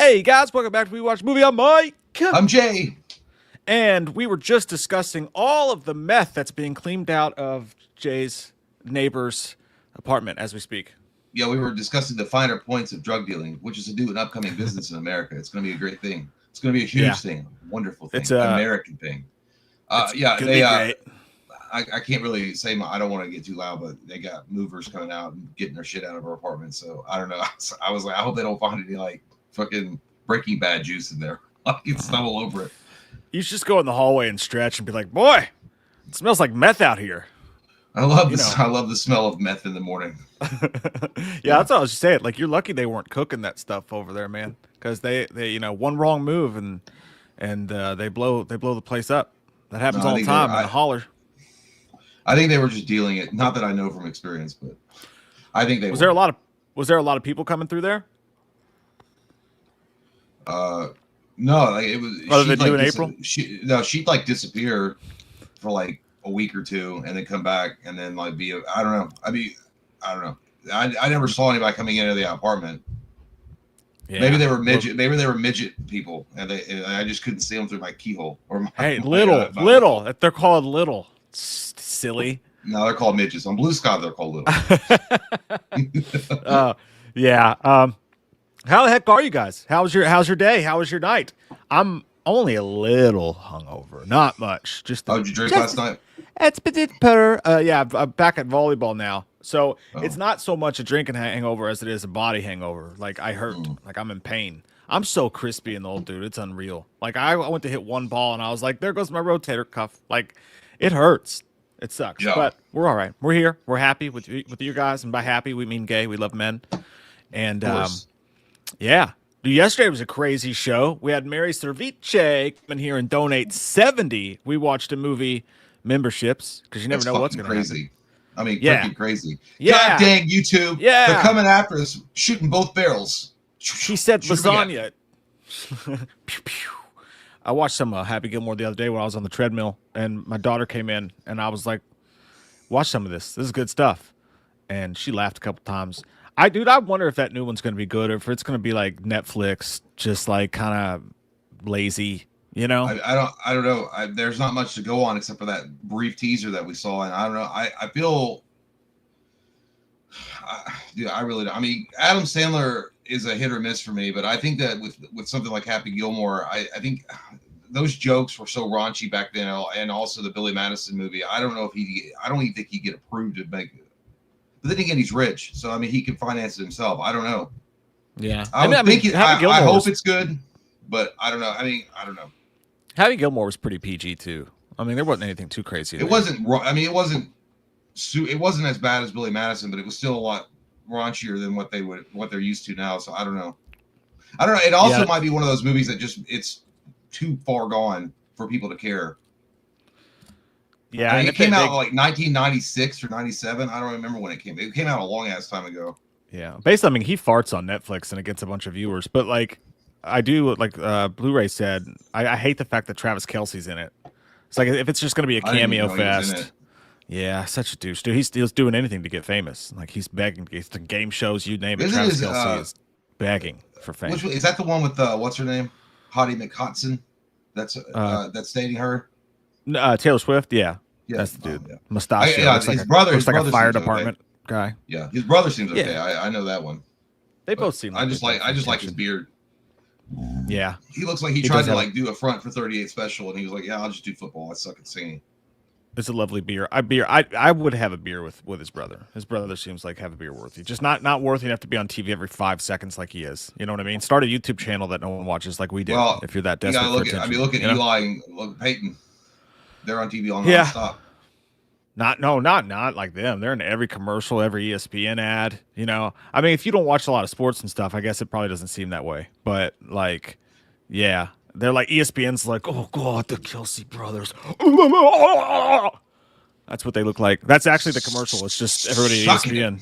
Hey guys, welcome back to We Watch Movie. I'm Mike. I'm Jay. And we were just discussing all of the meth that's being cleaned out of Jay's neighbor's apartment as we speak. Yeah, we were discussing the finer points of drug dealing, which is a new and upcoming business in America. It's going to be a great thing. It's going to be a huge thing, wonderful thing, It's American thing. Yeah, they. I can't really say. I don't want to get too loud, but they got movers coming out and getting their shit out of our apartment. So I don't know. I was like, I hope they don't find any like fucking Breaking Bad juice in there. I can stumble over it. You should just go in the hallway and stretch and be like, "Boy, it smells like meth out here." I love this. I love the smell of meth in the morning. Yeah, that's what I was just saying. Like, you're lucky they weren't cooking that stuff over there, man. Because they one wrong move and they blow the place up. That happens all the time in the holler. I think they were just dealing it. Not that I know from experience, but I think they was there a lot of people coming through there? No, like it was. Other than you in April? She'd like disappear for like a week or two, and then come back, and then like be. I don't know. I don't know. I never saw anybody coming into the apartment. Yeah. Maybe they were midget. Maybe they were midget people, and I just couldn't see them through my keyhole. Or little. They're called little. Silly. No, they're called midgets. On Blue Sky, they're called little. Yeah. How the heck are you guys? How's your day? How was your night? I'm only a little hungover, not much. Just did you drink last night? It's better. Yeah, I'm back at volleyball now, so it's not so much a drinking hangover as it is a body hangover. Like I hurt, like I'm in pain. I'm so crispy and old, dude. It's unreal. Like I went to hit one ball and I was like, there goes my rotator cuff. Like it hurts. It sucks, but we're all right. We're here. We're happy with you guys, and by happy we mean gay. We love men, and yeah. Yesterday was a crazy show. We had Mary Cerviche come in here and donate 70. We watched a movie memberships because you never know what's going to happen. I mean, freaking crazy. Yeah. God dang YouTube. Yeah. They're coming after us, shooting both barrels. She said lasagna. Pew, pew. I watched some Happy Gilmore the other day when I was on the treadmill, and my daughter came in, and I was like, watch some of this. This is good stuff. And she laughed a couple times. I wonder if that new one's going to be good, or if it's going to be like Netflix, just like kind of lazy, you know? I don't know. There's not much to go on except for that brief teaser that we saw, and I don't know. I feel, dude, I really don't. I mean, Adam Sandler is a hit or miss for me, but I think that with something like Happy Gilmore, I think those jokes were so raunchy back then, and also the Billy Madison movie. I don't even think he'd get approved to make it. But then again, he's rich, so I mean, he can finance it himself. I don't know. Yeah, I hope it's good, but I don't know. I mean, I don't know. Happy Gilmore was pretty PG too. I mean, there wasn't anything too crazy. It wasn't. I mean, it wasn't as bad as Billy Madison, but it was still a lot raunchier than what they're used to now. So I don't know. It also might be one of those movies that it's too far gone for people to care. Yeah, I mean, it came out like 1996 or 97. I don't remember when it came. It came out a long ass time ago. Yeah, basically, I mean, he farts on Netflix and it gets a bunch of viewers. But like, I do like Blu-ray said. I hate the fact that Travis Kelce's in it. It's like if it's just going to be a cameo fest. Yeah, such a douche, dude. He's doing anything to get famous. Like he's begging. He's the game shows, you name it. Travis Kelce is begging for fame. Is that the one with what's her name? Hottie McHudson. That's dating her. Taylor Swift. Yeah, that's the dude. Yeah. Mustache. His brother. Looks like a fire department guy. Yeah, his brother seems okay. Yeah. I know that one. They both seem. I just like his beard. Yeah, he looks like he tried to like do a front for 38 special, and he was like, "Yeah, I'll just do football. I suck at singing." It's a lovely beer. I would have a beer with his brother. His brother seems like have a beer worthy. Just not worthy enough to be on TV every 5 seconds like he is. You know what I mean? Start a YouTube channel that no one watches like we do. Well, if you're that desperate for attention. Look at Eli and Peyton. They're on TV all nonstop. Not like them. They're in every commercial, every ESPN ad. You know, I mean, if you don't watch a lot of sports and stuff, I guess it probably doesn't seem that way. But like, yeah. They're like ESPN's like, oh God, the Kelce brothers. That's what they look like. That's actually the commercial. It's just everybody at ESPN.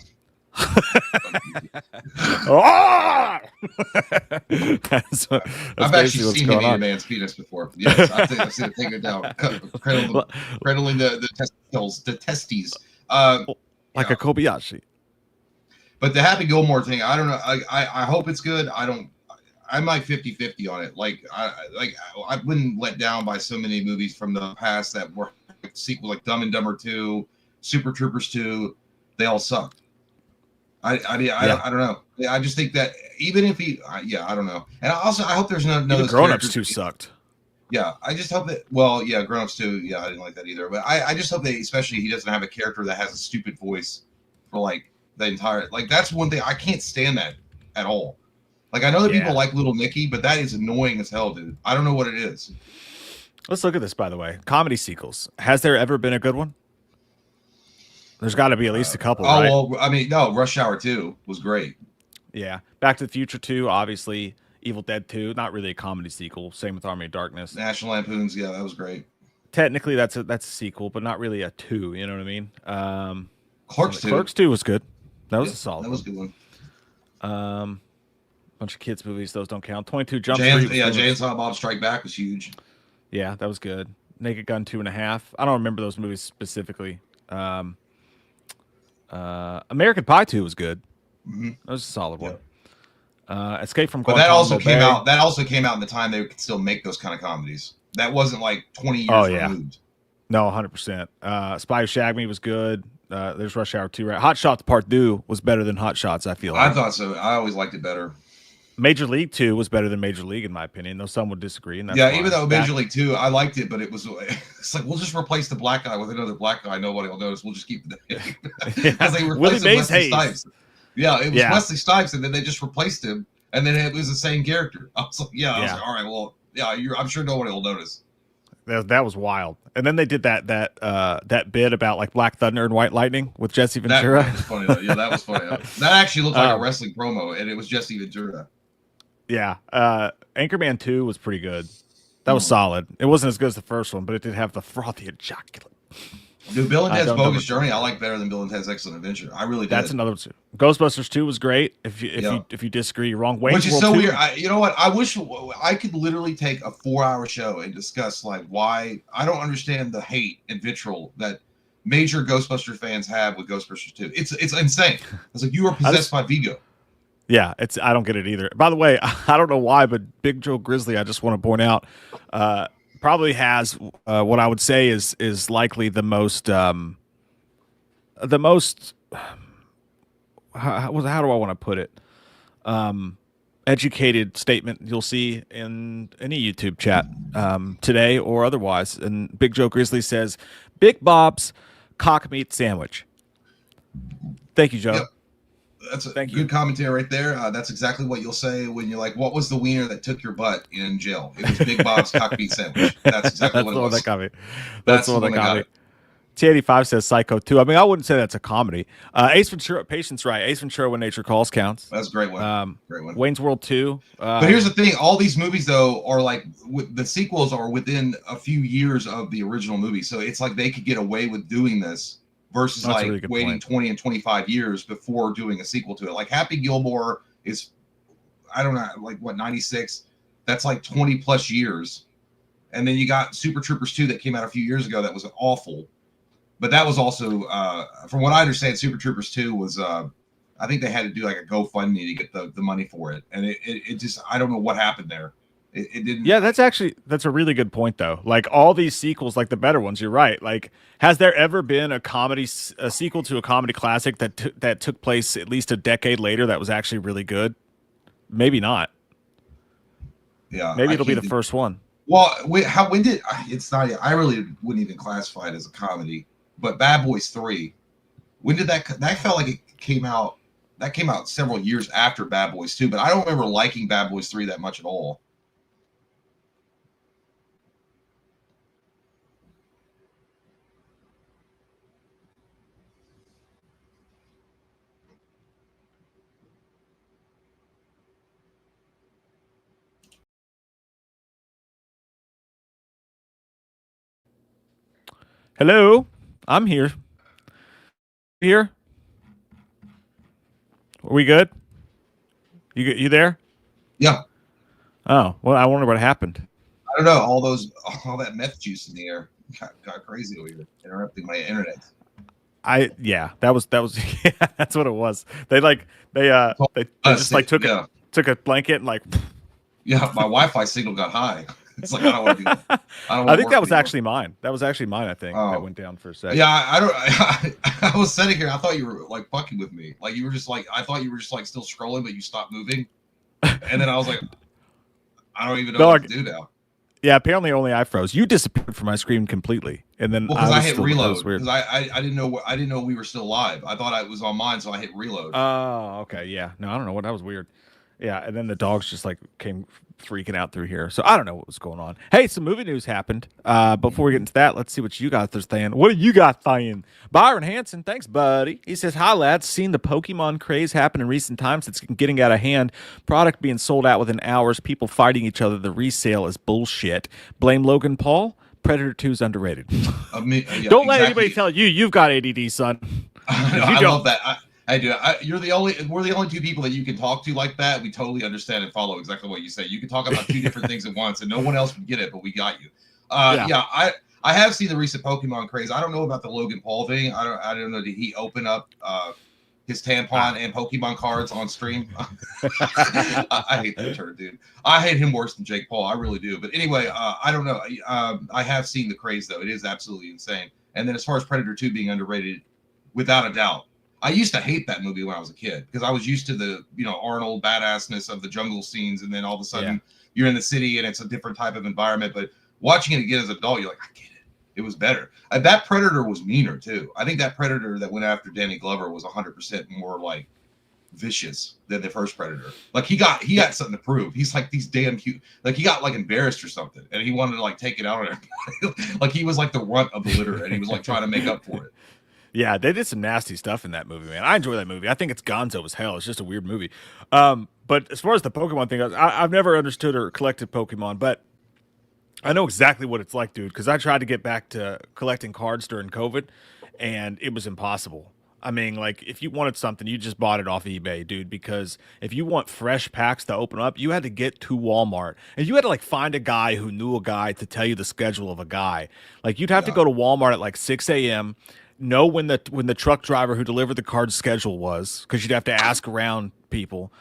I've actually seen him eat a man's penis before. Yes, I've seen it taken down, cradling the testicles, the testes. Like a Kobayashi. But the Happy Gilmore thing, I don't know. I hope it's good. I'm like 50-50 on it. Like I've been let down by so many movies from the past that were like sequels, like Dumb and Dumber 2, Super Troopers 2. They all sucked. I don't know. I just think that even if he, I don't know. And also, I hope there's none of those Grown Ups characters. 2 sucked. Yeah, I just hope that. Well, yeah, Grown Ups 2. Yeah, I didn't like that either. But I just hope that, especially, he doesn't have a character that has a stupid voice for like the entire. Like that's one thing I can't stand that at all. Like I know that people like Little Nicky, but that is annoying as hell, dude. I don't know what it is. Let's look at this, by the way. Comedy sequels. Has there ever been a good one? There's got to be at least a couple, right? Well, I mean, no, Rush Hour 2 was great. Yeah. Back to the Future 2, obviously. Evil Dead 2, not really a comedy sequel. Same with Army of Darkness. National Lampoon's, yeah, that was great. Technically, that's a sequel, but not really a 2, you know what I mean? Clerks 2. Clerks 2 was good. That was a solid That was a good one. Bunch of kids' movies, those don't count. 22 Jump Street. Yeah, Jay and Silent Bob Strike Back was huge. Yeah, that was good. Naked Gun 2.5. I don't remember those movies specifically. American Pie 2 was good. Mm-hmm. That was a solid one. Escape from But Guantanamo that also came Bay. out. That also came out in the time they could still make those kind of comedies. That wasn't like 20 years removed. No, 100%. Spy Who Shagged Me was good. There's Rush Hour 2. Right? Hot Shots Part 2 was better than Hot Shots, I feel like. I thought so. I always liked it better. Major League 2 was better than Major League, in my opinion, though some would disagree. And that's yeah, fine. even though Major League 2, I liked it, but it's like, we'll just replace the black guy with another black guy. Nobody will notice. We'll just keep the name. Because they replaced Wesley Snipes. Yeah, it was Wesley Snipes, and then they just replaced him, and then it was the same character. I was like, I was like, all right, well, yeah, I'm sure nobody will notice. That was wild. And then they did that bit about like Black Thunder and White Lightning with Jesse Ventura. That was funny, though. Yeah, that was funny. That actually looked like a wrestling promo, and it was Jesse Ventura. Yeah. Anchorman 2 was pretty good. That was solid. It wasn't as good as the first one, but it did have the frothy ejaculate. Dude, Bill and Ted's Bogus Journey, I like better than Bill and Ted's Excellent Adventure. I really did. That's another one too. Ghostbusters 2 was great. If you disagree, you're wrong. Which is so weird. You know what? I wish I could literally take a 4-hour show and discuss like why I don't understand the hate and vitriol that major Ghostbusters fans have with Ghostbusters 2. It's insane. It's like you are possessed by Vigo. Yeah, I don't get it either. By the way, I don't know why, but Big Joe Grizzly, I just want to point out, probably has what I would say is likely the most how do I want to put it, educated statement you'll see in any YouTube chat today or otherwise. And Big Joe Grizzly says, "Big Bob's cock meat sandwich." Thank you, Joe. Yep. That's a good commentary right there. That's exactly what you'll say when you're like, what was the wiener that took your butt in jail? It was Big Bob's cock meat sandwich. That's exactly what it was. That got me. That's the one that got me. T85 says Psycho 2. I mean, I wouldn't say that's a comedy. Ace Ventura, Patience right. Ace Ventura When Nature Calls counts. That's a great one. Great one. Wayne's World 2. But here's the thing. All these movies, though, are like, the sequels are within a few years of the original movie. So it's like they could get away with doing this versus like really waiting 20 and 25 years before doing a sequel to it. Like Happy Gilmore is, I don't know, like what, 96? That's like 20 plus years. And then you got Super Troopers 2 that came out a few years ago that was awful. But that was also, from what I understand, Super Troopers 2 was, I think they had to do like a GoFundMe to get the money for it. And it just, I don't know what happened there. It didn't. Yeah, that's a really good point, though. Like all these sequels, like the better ones, you're right. Like, has there ever been a sequel to a comedy classic that took place at least a decade later that was actually really good? Maybe not. Yeah. Maybe it'll be the first one. Well, when did it's not? I really wouldn't even classify it as a comedy. But Bad Boys 3, when did that felt like it came out? That came out several years after Bad Boys 2, but I don't remember liking Bad Boys 3 that much at all. Hello, I'm here. Here? Are we good? You there? Yeah. Oh, well, I wonder what happened. I don't know. All that meth juice in the air got crazy over here, interrupting my internet. That was yeah, that's what it was. They just like took a blanket and like Yeah, my Wi-Fi signal got high. It's like I don't want to do that. I don't I want to think work that was anymore. actually mine. That was actually mine. I think that Oh, went down for a second. yeah. I don't. I was sitting here. I thought you were like fucking with me. Like you were just like I thought you were just like still scrolling, but you stopped moving. And then I was like, I don't even know what to do now. Yeah, apparently only I froze. You disappeared from my screen completely, and then Well, because I was hit still, reload. was weird. Because I didn't know we were still live. I thought I was on mine, so I hit reload. Oh, okay, yeah. No, I don't know what that was weird. Yeah, and then the dogs just like came freaking out through here. So I don't know what was going on. Hey, some movie news happened. Before we get into that, let's see what you guys are saying. What do you got saying? Byron Hanson, thanks, buddy. He says, "Hi, lads. Seen the Pokemon craze happen in recent times. It's getting out of hand. Product being sold out within hours. People fighting each other. The resale is bullshit. Blame Logan Paul. Predator 2 is underrated." Yeah, Don't let anybody tell you you've got ADD, son. I love that. I do. We're the only two people that you can talk to like that. We totally understand and follow exactly what you say. You can talk about two different things at once, and no one else would get it, but we got you. Yeah. I have seen the recent Pokemon craze. I don't know about the Logan Paul thing. I don't know. Did he open up his tampon and Pokemon cards on stream? I hate that turd, dude. I hate him worse than Jake Paul. I really do. But anyway, I don't know. I have seen the craze though. It is absolutely insane. And then as far as Predator 2 being underrated, without a doubt. I used to hate that movie when I was a kid because I was used to the, Arnold badassness of the jungle scenes. And then all of a sudden you're in the city and it's a different type of environment. But watching it again as an adult, you're like, I get it. It was better. That Predator was meaner too. I think that Predator that went after Danny Glover was 100% more like vicious than the first Predator. Like he got something to prove. He's like these damn cute. Like he got like embarrassed or something and he wanted to like take it out on everybody. Like he was like the runt of the litter and he was like trying to make up for it. Yeah, they did some nasty stuff in that movie, man. I enjoy that movie. I think it's gonzo as hell. It's just a weird movie. But as far as the Pokemon thing goes, I've never understood or collected Pokemon, but I know exactly what it's like, dude, because I tried to get back to collecting cards during COVID, and it was impossible. I mean, like, if you wanted something, you just bought it off eBay, dude, because if you want fresh packs to open up, you had to get to Walmart. And you had to, like, find a guy who knew a guy to tell you the schedule of a guy. Like, you'd have to go to Walmart at, like, 6 a.m., know when the truck driver who delivered the card's schedule was, because you'd have to ask around people.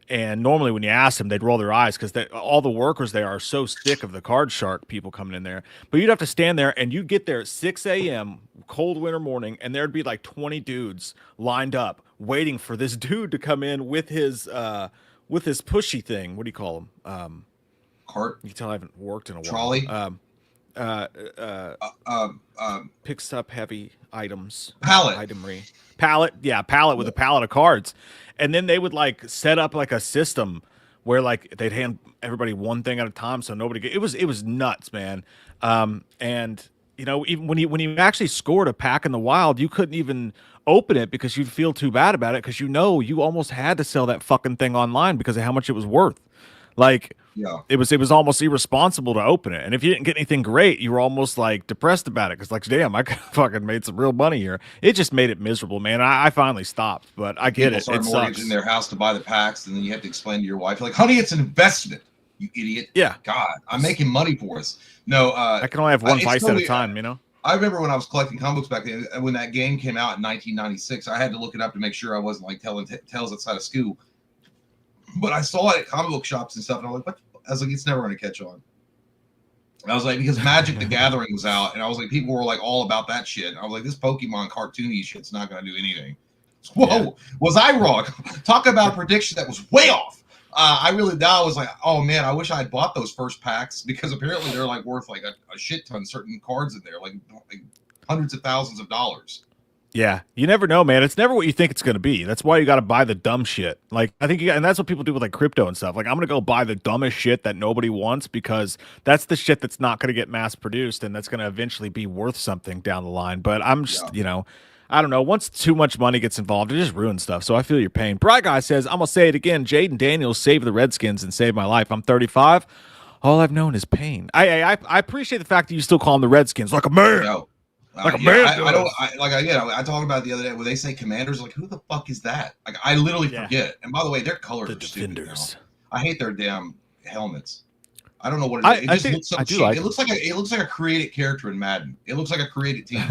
And normally when you ask them, they'd roll their eyes because all the workers there are so sick of the card shark people coming in there. But you'd have to stand there, and you'd get there at 6 a.m., cold winter morning, and there'd be like 20 dudes lined up waiting for this dude to come in with his pushy thing. What do you call them? Cart? You can tell I haven't worked in a Trolley? while. Picks up heavy items. Pallet. Pallet. Yeah, pallet with a pallet of cards. And then they would like set up like a system where like they'd hand everybody one thing at a time so nobody it was nuts, man. And even when you actually scored a pack in the wild, you couldn't even open it because you'd feel too bad about it because you almost had to sell that fucking thing online because of how much it was worth. Like it was almost irresponsible to open it. And if you didn't get anything great, you were almost like depressed about it because like, damn, I fucking made some real money here. It just made it miserable, man. I finally stopped, but I get People it. It mortgaging sucks. their house to buy the packs, and then you have to explain to your wife, like, honey, it's an investment, you idiot. Yeah. God, I'm making money for us. No, I can only have one vice at a time, I remember when I was collecting comic books back then, when that game came out in 1996, I had to look it up to make sure I wasn't like telling tales outside of school. But I saw it at comic book shops and stuff, and I was like, what? I was like, it's never going to catch on. And I was like, because Magic the Gathering was out, and I was like, people were like all about that shit. And I was like, this Pokemon cartoony shit's not going to do anything. Whoa, was I wrong? Talk about a prediction that was way off. I was like, oh man, I wish I had bought those first packs because apparently they're like worth like a shit ton, certain cards in there, like hundreds of thousands of dollars. Yeah, you never know, man. It's never what you think it's going to be. That's why you got to buy the dumb shit. Like I think, and that's what people do with like crypto and stuff. Like I'm going to go buy the dumbest shit that nobody wants because that's the shit that's not going to get mass produced and that's going to eventually be worth something down the line. But I'm just, I don't know. Once too much money gets involved, it just ruins stuff. So I feel your pain. Bright Guy says, I'm going to say it again. Jaden Daniels saved the Redskins and saved my life. I'm 35. All I've known is pain. I appreciate the fact that you still call them the Redskins like a man. No. Like a man. I talked about it the other day when they say Commanders, like who the fuck is that? Like I literally forget. And by the way, their colors are stupid now. I hate their damn helmets. I don't know what it is. It just looks so cheap. It looks like a created character in Madden. It looks like a created team.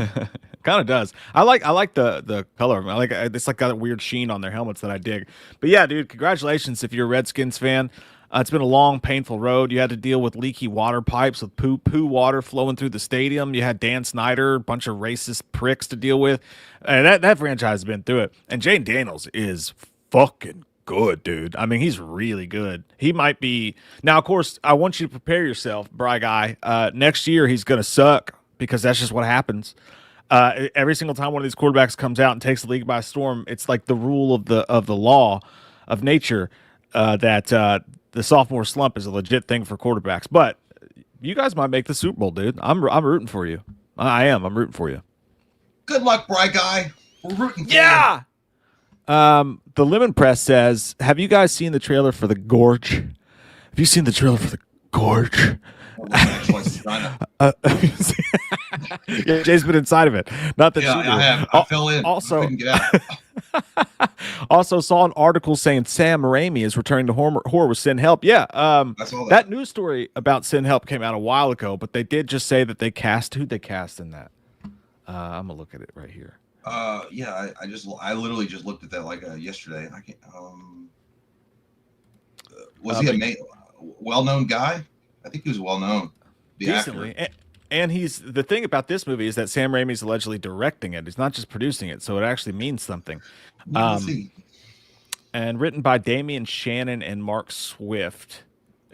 Kind of does. I like the color of them. I like it's like got a weird sheen on their helmets that I dig. But yeah, dude, congratulations if you're a Redskins fan. It's been a long, painful road. You had to deal with leaky water pipes with poo water flowing through the stadium. You had Dan Snyder, a bunch of racist pricks to deal with. And that franchise has been through it. And Jane Daniels is fucking good, dude. I mean, he's really good. He might be now. Of course, I want you to prepare yourself, Bry Guy. Next year, he's gonna suck because that's just what happens. Every single time one of these quarterbacks comes out and takes the league by storm, it's like the rule of the law of nature that the sophomore slump is a legit thing for quarterbacks. But you guys might make the Super Bowl, dude. I'm rooting for you. I am. I'm rooting for you. Good luck, Bry Guy. We're rooting for you. Yeah. The Lemon Press says, "Have you guys seen the trailer for The Gorge? Have you seen the trailer for The Gorge?" Yeah, Jay's been inside of it. Not that yeah, I have. I fell in. Also, I couldn't get out. also saw an article saying Sam Raimi is returning to horror with Sin Help. Yeah, I saw that news story about Sin Help came out a while ago, but they did just say that who'd they cast in that? I'm gonna look at it right here. Yeah, I literally just looked at that like yesterday. I can't. Was he a well-known guy? I think he was well-known. The decently. actor. And he's the thing about this movie is that Sam Raimi's allegedly directing it. He's not just producing it, so it actually means something. And written by Damian Shannon and Mark Swift,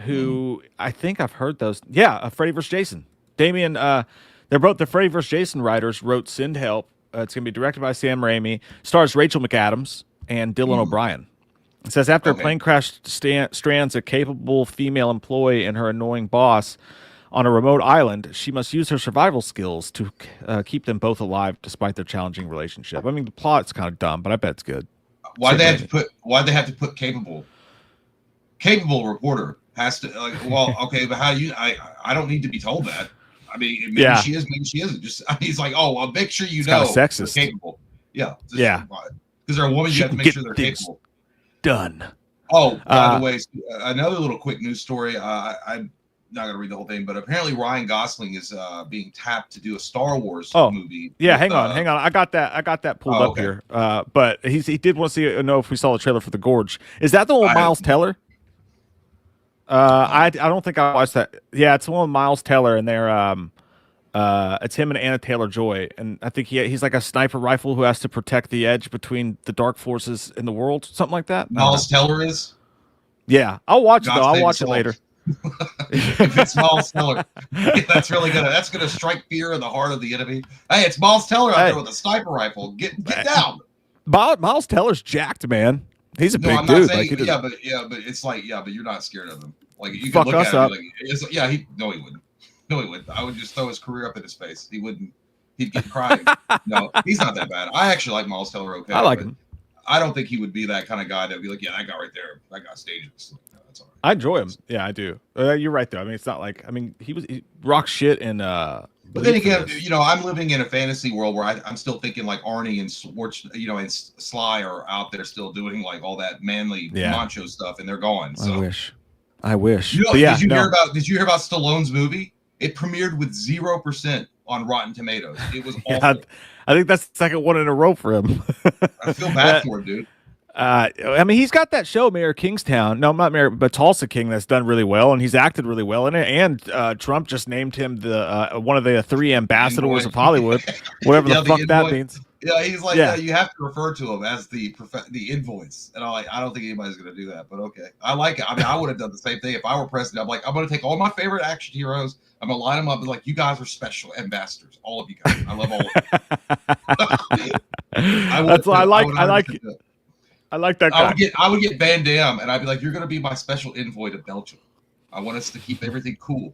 who I think I've heard those. Yeah, Freddy vs. Jason. Damian, they're both the Freddy vs. Jason writers. Wrote Send Help. It's going to be directed by Sam Raimi. Stars Rachel McAdams and Dylan O'Brien. It says after a plane crash strands a capable female employee and her annoying boss on a remote island, she must use her survival skills to keep them both alive despite their challenging relationship. I mean, the plot's kind of dumb, but I bet it's good. Why'd they have to put capable? Capable reporter has to okay, but how do you? I don't need to be told that. I mean, maybe she is, maybe she isn't. Just he's like, oh, I'll make sure you know they're capable. Yeah, yeah. Because they're a woman, you have to make sure they're capable. Done. Oh, by the way, another little quick news story. I'm not going to read the whole thing, but apparently Ryan Gosling is being tapped to do a Star Wars movie. Yeah, hang on. I got that pulled up here. But he did want to know if we saw the trailer for The Gorge. Is that the one with Miles Teller? I don't think I watched that. Yeah, it's the one with Miles Teller, and they're it's him and Anna Taylor-Joy, and I think he's like a sniper rifle who has to protect the edge between the dark forces in the world, something like that. Miles Teller is. Yeah, I'll watch it though. I'll watch it later. If it's Miles Teller, that's really gonna strike fear in the heart of the enemy. Hey, it's Miles Teller out there with a sniper rifle. Get down. Miles Teller's jacked, man. He's a big I'm dude. Not saying, but it's like but you're not scared of him. Like you can look at him. Like, he wouldn't. No, he wouldn't. I would just throw his career up in his face. He wouldn't. He'd get crying. No, he's not that bad. I actually like Miles Teller. Okay, I like him. I don't think he would be that kind of guy that would be like, yeah, that guy right there, that guy's dangerous. No, that's all right. I enjoy him. Yeah, I do. You're right though. I mean, it's not like he rock shit in. But then again, I'm living in a fantasy world where I'm still thinking like Arnie and Schwartz, and Sly are out there still doing like all that manly macho stuff, and they're gone. So I wish. Did you hear about Stallone's movie? It premiered with 0% on Rotten Tomatoes. It was awful. I think that's the second one in a row for him. I feel bad for him, dude. I mean, he's got that show, Mayor of Kingstown. No, not Mayor, but Tulsa King, that's done really well, and he's acted really well in it. And Trump just named him the one of the 3 ambassadors of Hollywood, whatever the fuck that means. Yeah, he's like, you have to refer to him as the invoice. And I don't think anybody's going to do that, but okay. I like it. I mean, I would have done the same thing if I were president. I'm like, I'm going to take all my favorite action heroes. I'm going to line them up and like, you guys are special ambassadors. All of you guys. I love all of you. I like that guy. I would get Van Damme and I'd be like, you're going to be my special envoy to Belgium. I want us to keep everything cool.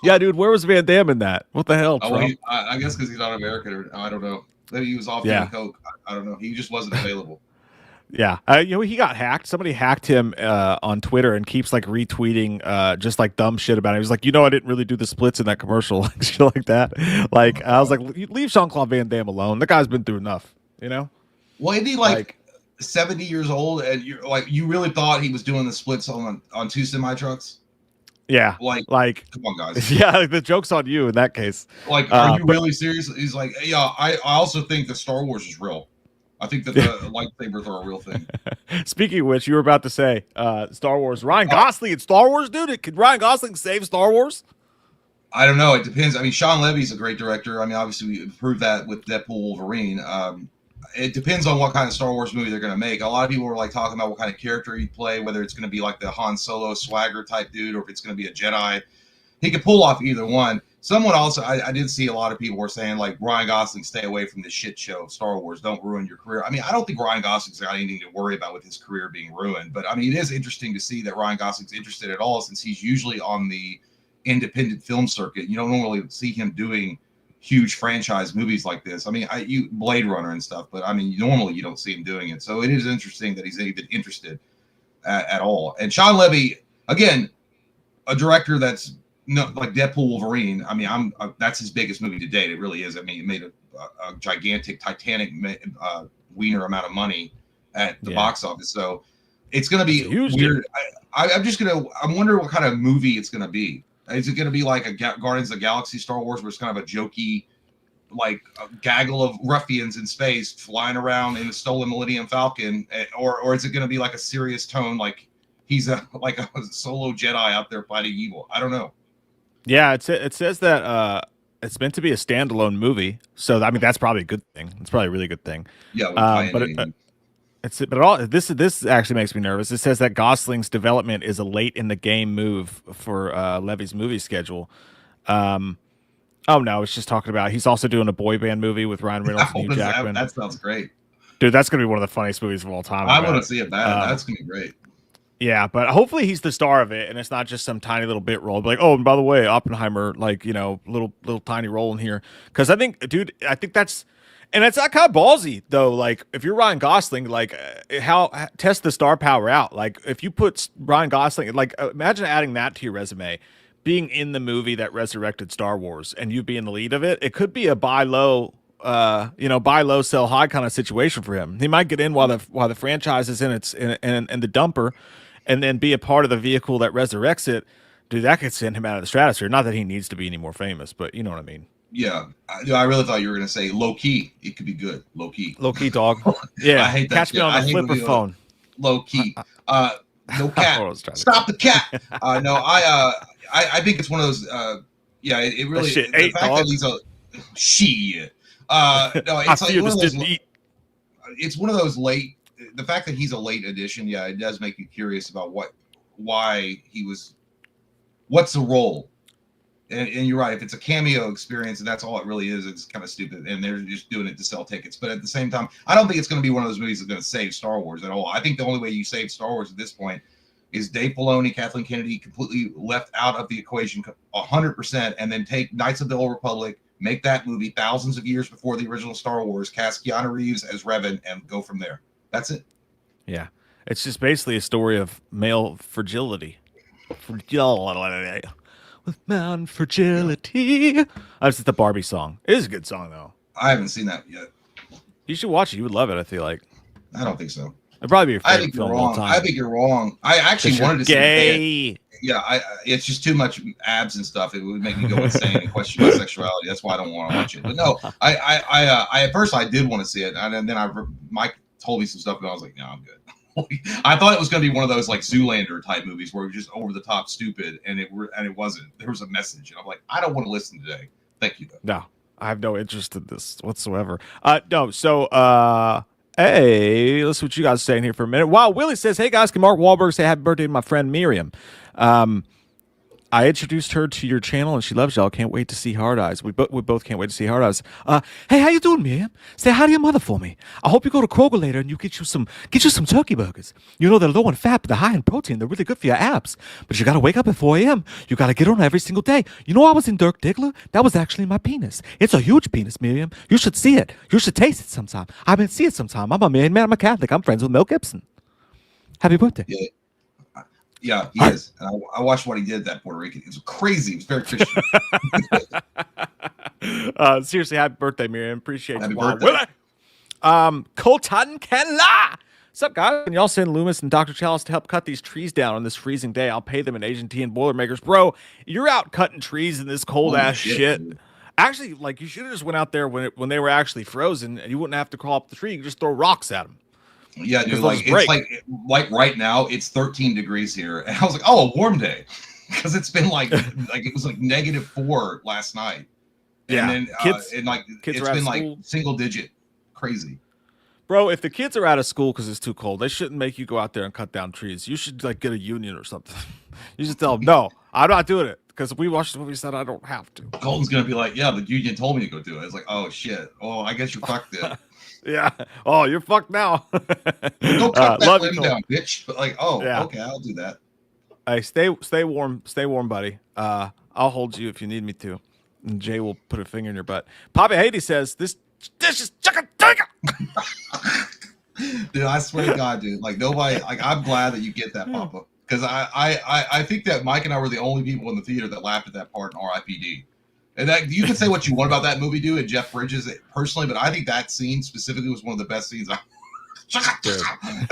Yeah, dude, where was Van Damme in that? What the hell, Trump? I guess because he's not American or I don't know. Maybe he was off doing coke. I don't know. He just wasn't available. Yeah, he got hacked. Somebody hacked him on Twitter and keeps like retweeting just like dumb shit about it. He was like, I didn't really do the splits in that commercial, like shit like that. Like I was like, leave Jean-Claude Van Damme alone. The guy's been through enough, Well, isn't he like 70 years old? And you really thought he was doing the splits on 2 semi trucks? Yeah, like come on, guys. Yeah, the joke's on you in that case. Like, are you really serious? He's like, yeah. I also think that Star Wars is real. I think that the lightsabers are a real thing. Speaking of which, you were about to say Star Wars. Ryan Gosling in Star Wars, dude. Could Ryan Gosling save Star Wars? I don't know. It depends. I mean, Sean Levy's a great director. I mean, obviously we proved that with Deadpool Wolverine. It depends on what kind of Star Wars movie they're going to make. A lot of people were like talking about what kind of character he'd play, whether it's going to be like the Han Solo swagger type dude, or if it's going to be a Jedi. He could pull off either one. Someone also, I did see a lot of people were saying like, Ryan Gosling, stay away from this shit show, Star Wars. Don't ruin your career. I mean, I don't think Ryan Gosling's got anything to worry about with his career being ruined. But I mean, it is interesting to see that Ryan Gosling's interested at all, since he's usually on the independent film circuit. You don't normally see him doing huge franchise movies like this. I mean, you Blade Runner and stuff, but I mean, normally you don't see him doing it. So it is interesting that he's even interested at all. And Sean Levy, again, a director that's like Deadpool Wolverine. I mean, that's his biggest movie to date. It really is. I mean, it made a gigantic Titanic wiener amount of money at the box office. So it's going to be weird. I'm wondering what kind of movie it's going to be. Is it going to be like a Guardians of the Galaxy Star Wars, where it's kind of a jokey, like a gaggle of ruffians in space flying around in the stolen Millennium Falcon, or is it going to be like a serious tone, like he's a solo Jedi out there fighting evil? I don't know. Yeah, it says that it's meant to be a standalone movie, so I mean that's probably a good thing. It's probably a really good thing. Yeah, this actually makes me nervous. It says that Gosling's development is a late in the game move for Levy's movie schedule. Oh no, it's just talking about he's also doing a boy band movie with Ryan Reynolds and Hugh Jackman. That sounds great, dude. That's gonna be one of the funniest movies of all time. I want to see it bad. That's gonna be great. Yeah, but hopefully he's the star of it, and it's not just some tiny little bit role. Like, oh, and by the way, Oppenheimer, like, you know, little tiny role in here. Because I think that's, and it's not kind of ballsy though. Like, if you're Ryan Gosling, like, test the star power out. Like, if you put Ryan Gosling, like, imagine adding that to your resume, being in the movie that resurrected Star Wars, and you being the lead of it. It could be a buy low, buy low, sell high kind of situation for him. He might get in while the franchise is in the dumper, and then be a part of the vehicle that resurrects it. Dude, that could send him out of the stratosphere. Not that he needs to be any more famous, but you know what I mean. Yeah, I really thought you were going to say low key. It could be good. Low key, dog. Yeah, I hate that. Catch me on the flipper phone. Low key. No cat. Stop the cat. No, I think it's one of those. Yeah, it really. That shit the fact dog. that he's a shit. No, it's like one of those. It's one of those late. The fact that he's a late addition, yeah, it does make you curious about why he was. What's the role? And you're right. If it's a cameo experience and that's all it really is, it's kind of stupid. And they're just doing it to sell tickets. But at the same time, I don't think it's going to be one of those movies that's going to save Star Wars at all. I think the only way you save Star Wars at this point is Dave Filoni, Kathleen Kennedy completely left out of the equation 100%, and then take Knights of the Old Republic, make that movie thousands of years before the original Star Wars, cast Keanu Reeves as Revan, and go from there. That's it. Yeah. It's just basically a story of male fragility. With mountain fragility. That's just the Barbie song. It is a good song, though. I haven't seen that yet. You should watch it. You would love it, I feel like. I don't think so. It'd probably be your favorite think film you're of all wrong. time. I think you're wrong. I actually wanted to see it. Yeah, it's just too much abs and stuff. It would make me go insane and question my sexuality. That's why I don't want to watch it. But no, I at first I did want to see it, and then Mike told me some stuff, and I was like, no, I'm good. I thought it was going to be one of those like Zoolander type movies where it was just over the top stupid, and it wasn't. There was a message, and I'm like, I don't want to listen today. Thank you, though. No, I have no interest in this whatsoever. No, so hey, let's see what you guys are saying here for a minute. Wow, Willie says, hey guys, can Mark Wahlberg say happy birthday to my friend Miriam? I introduced her to your channel, and she loves y'all. Can't wait to see Hard Eyes. We both can't wait to see Hard Eyes. Hey, how you doing, Miriam? Say hi to your mother for me. I hope you go to Kroger later and you get you some turkey burgers. You know they're low in fat, but they're high in protein. They're really good for your abs. But you got to wake up at 4 a.m. You got to get on every single day. You know I was in Dirk Diggler? That was actually my penis. It's a huge penis, Miriam. You should see it. You should taste it sometime. I mean, see it sometime. I'm a married man. I'm a Catholic. I'm friends with Mel Gibson. Happy birthday. Yeah, he is. And I watched what he did at that Puerto Rican. It was crazy. It was very Christian. Seriously, happy birthday, Miriam. Appreciate happy you. Birthday. Colton Kenla. What's up, guys? Can y'all send Loomis and Dr. Chalice to help cut these trees down on this freezing day? I'll pay them in Asian tea and Boilermakers. Bro, you're out cutting trees in this cold-ass shit. Actually, like you should have just went out there when they were actually frozen, and you wouldn't have to crawl up the tree. You could just throw rocks at them. Yeah, dude. Because they'll Like just it's break. like right now it's 13 degrees here, and I was like, oh, a warm day, because it's been like it was like -4 last night, and Yeah, then and like kids it's are out of been like school. single digit, crazy. Bro, if the kids are out of school because it's too cold, they shouldn't make you go out there and cut down trees. You should like get a union or something. You should tell them, no, I'm not doing it because we watched the movie said I don't have to. Colton's gonna be like, yeah, the union told me to go do it. It's like, oh shit. Oh, I guess you're fucked then. Yeah. Oh, you're fucked now. Go cut that love limb you, down, bitch. But like, oh, yeah. okay, I'll do that. Hey, stay warm, buddy. I'll hold you if you need me to. And Jay will put a finger in your butt. Papa Haiti says this dish is chicka. Dude, I swear to God, dude. Like nobody. Like I'm glad that you get that, Papa, because I think that Mike and I were the only people in the theater that laughed at that part in R.I.P.D. And that you can say what you want about that movie, dude, and Jeff Bridges personally, but I think that scene specifically was one of the best scenes. And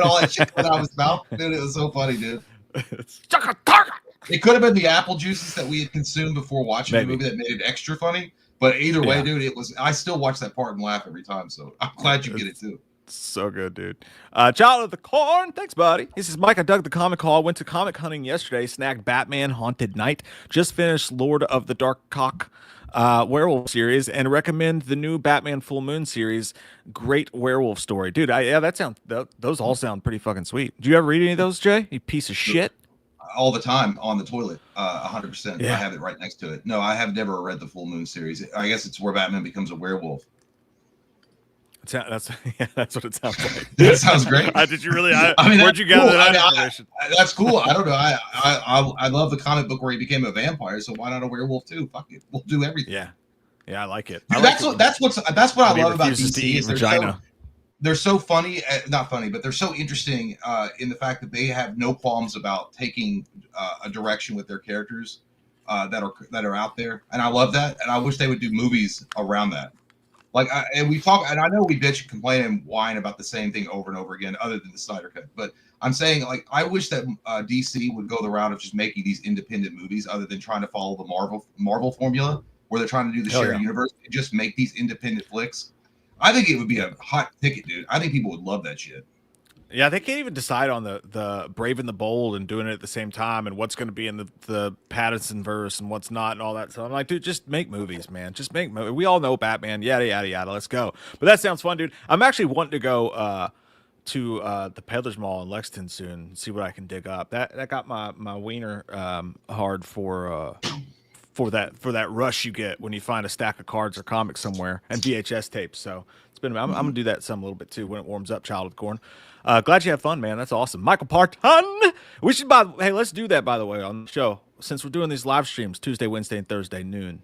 all that shit coming out of his mouth, dude. It was so funny, dude. It could have been the apple juices that we had consumed before watching the movie that made it extra funny. But either way, dude, it was. I still watch that part and laugh every time. So I'm glad you get it too. So good, dude. Child of the Corn, thanks, buddy. He says, Mike, I dug the comic haul. Went to comic hunting yesterday. Snagged Batman Haunted Night. Just finished Lord of the Dark Cock werewolf series and recommend the new Batman Full Moon series. Great werewolf story, dude. Those all sound pretty fucking sweet. Do you ever read any of those, Jay? You piece of shit. All the time on the toilet, 100%. Yeah. I have it right next to it. No, I have never read the Full Moon series. I guess it's where Batman becomes a werewolf. That's what it sounds like. That sounds great. Did you really? I mean, where'd you gather that information? That's cool. I don't know. I love the comic book where he became a vampire. So why not a werewolf too? Fuck it, we'll do everything. Yeah, I like it. Dude, that's what I love about DC. Is vagina. They're so funny, not funny, but they're so interesting in the fact that they have no qualms about taking a direction with their characters that are out there, and I love that. And I wish they would do movies around that. Like, and we talk, and I know we bitch and complain and whine about the same thing over and over again, other than the Snyder Cut. But I'm saying, like, I wish that DC would go the route of just making these independent movies, other than trying to follow the Marvel formula, where they're trying to do the shared universe and just make these independent flicks. I think it would be a hot ticket, dude. I think people would love that shit. Yeah, they can't even decide on the Brave and the Bold and doing it at the same time and what's going to be in the Pattinson verse and what's not and all that. So I'm like, dude, just make movies, man. Just make movies. We all know Batman, yada, yada, yada. Let's go. But that sounds fun, dude. I'm actually wanting to go to the Peddler's Mall in Lexington soon and see what I can dig up. That got my wiener hard for that rush you get when you find a stack of cards or comics somewhere and VHS tapes. So I'm gonna do that some a little bit too when it warms up. Child of the Corn. Glad you have fun, man. That's awesome. Michael Parton. We should hey, let's do that, by the way, on the show. Since we're doing these live streams Tuesday, Wednesday, and Thursday noon.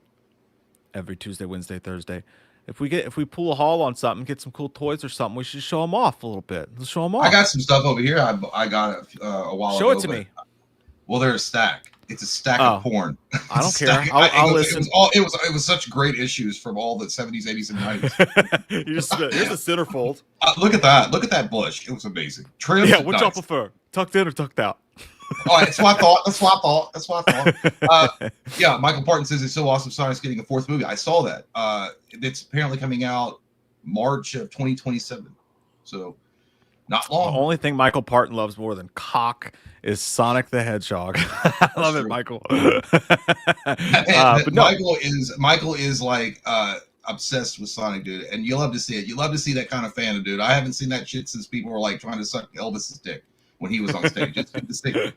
Every Tuesday, Wednesday, Thursday. If we pull a haul on something, get some cool toys or something, we should show them off a little bit. Let's show them off. I got some stuff over here. I got it a while ago. Show it to me. Well, there's a stack. It's a stack of porn. I don't care. I'll listen. It was such great issues from all the 70s, 80s, and 90s. Here's a centerfold. Look at that. Look at that bush. It was amazing. Trim. Yeah, which y'all prefer? Tucked in or tucked out? Oh, that's what I thought. Yeah, Michael Parton says it's so awesome Sonic's getting a fourth movie. I saw that. It's apparently coming out March of 2027. So not long. The only thing Michael Parton loves more than cock is Sonic the Hedgehog. I love it, Michael. But Michael is like obsessed with Sonic, dude, and you love to see it. You love to see that kind of fan, dude. I haven't seen that shit since people were like trying to suck Elvis's dick when he was on stage. It's good to see.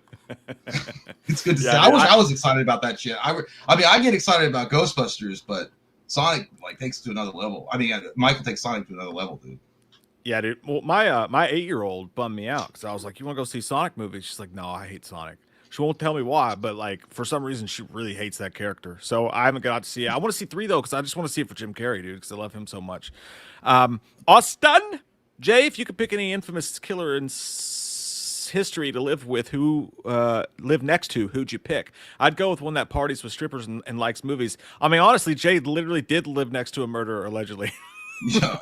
It's good to see. I was excited about that shit. I mean, I get excited about Ghostbusters, but Sonic like takes it to another level. I mean, Michael takes Sonic to another level, dude. Yeah, dude. Well, my 8-year-old bummed me out because I was like, "You want to go see Sonic movies?" She's like, "No, I hate Sonic." She won't tell me why, but like for some reason she really hates that character. So I haven't got to see it. I want to see 3 though because I just want to see it for Jim Carrey, dude, because I love him so much. Austin, Jay, if you could pick any infamous killer in history to live with, live next to, who'd you pick? I'd go with one that parties with strippers and likes movies. I mean, honestly, Jay literally did live next to a murderer allegedly. Yeah,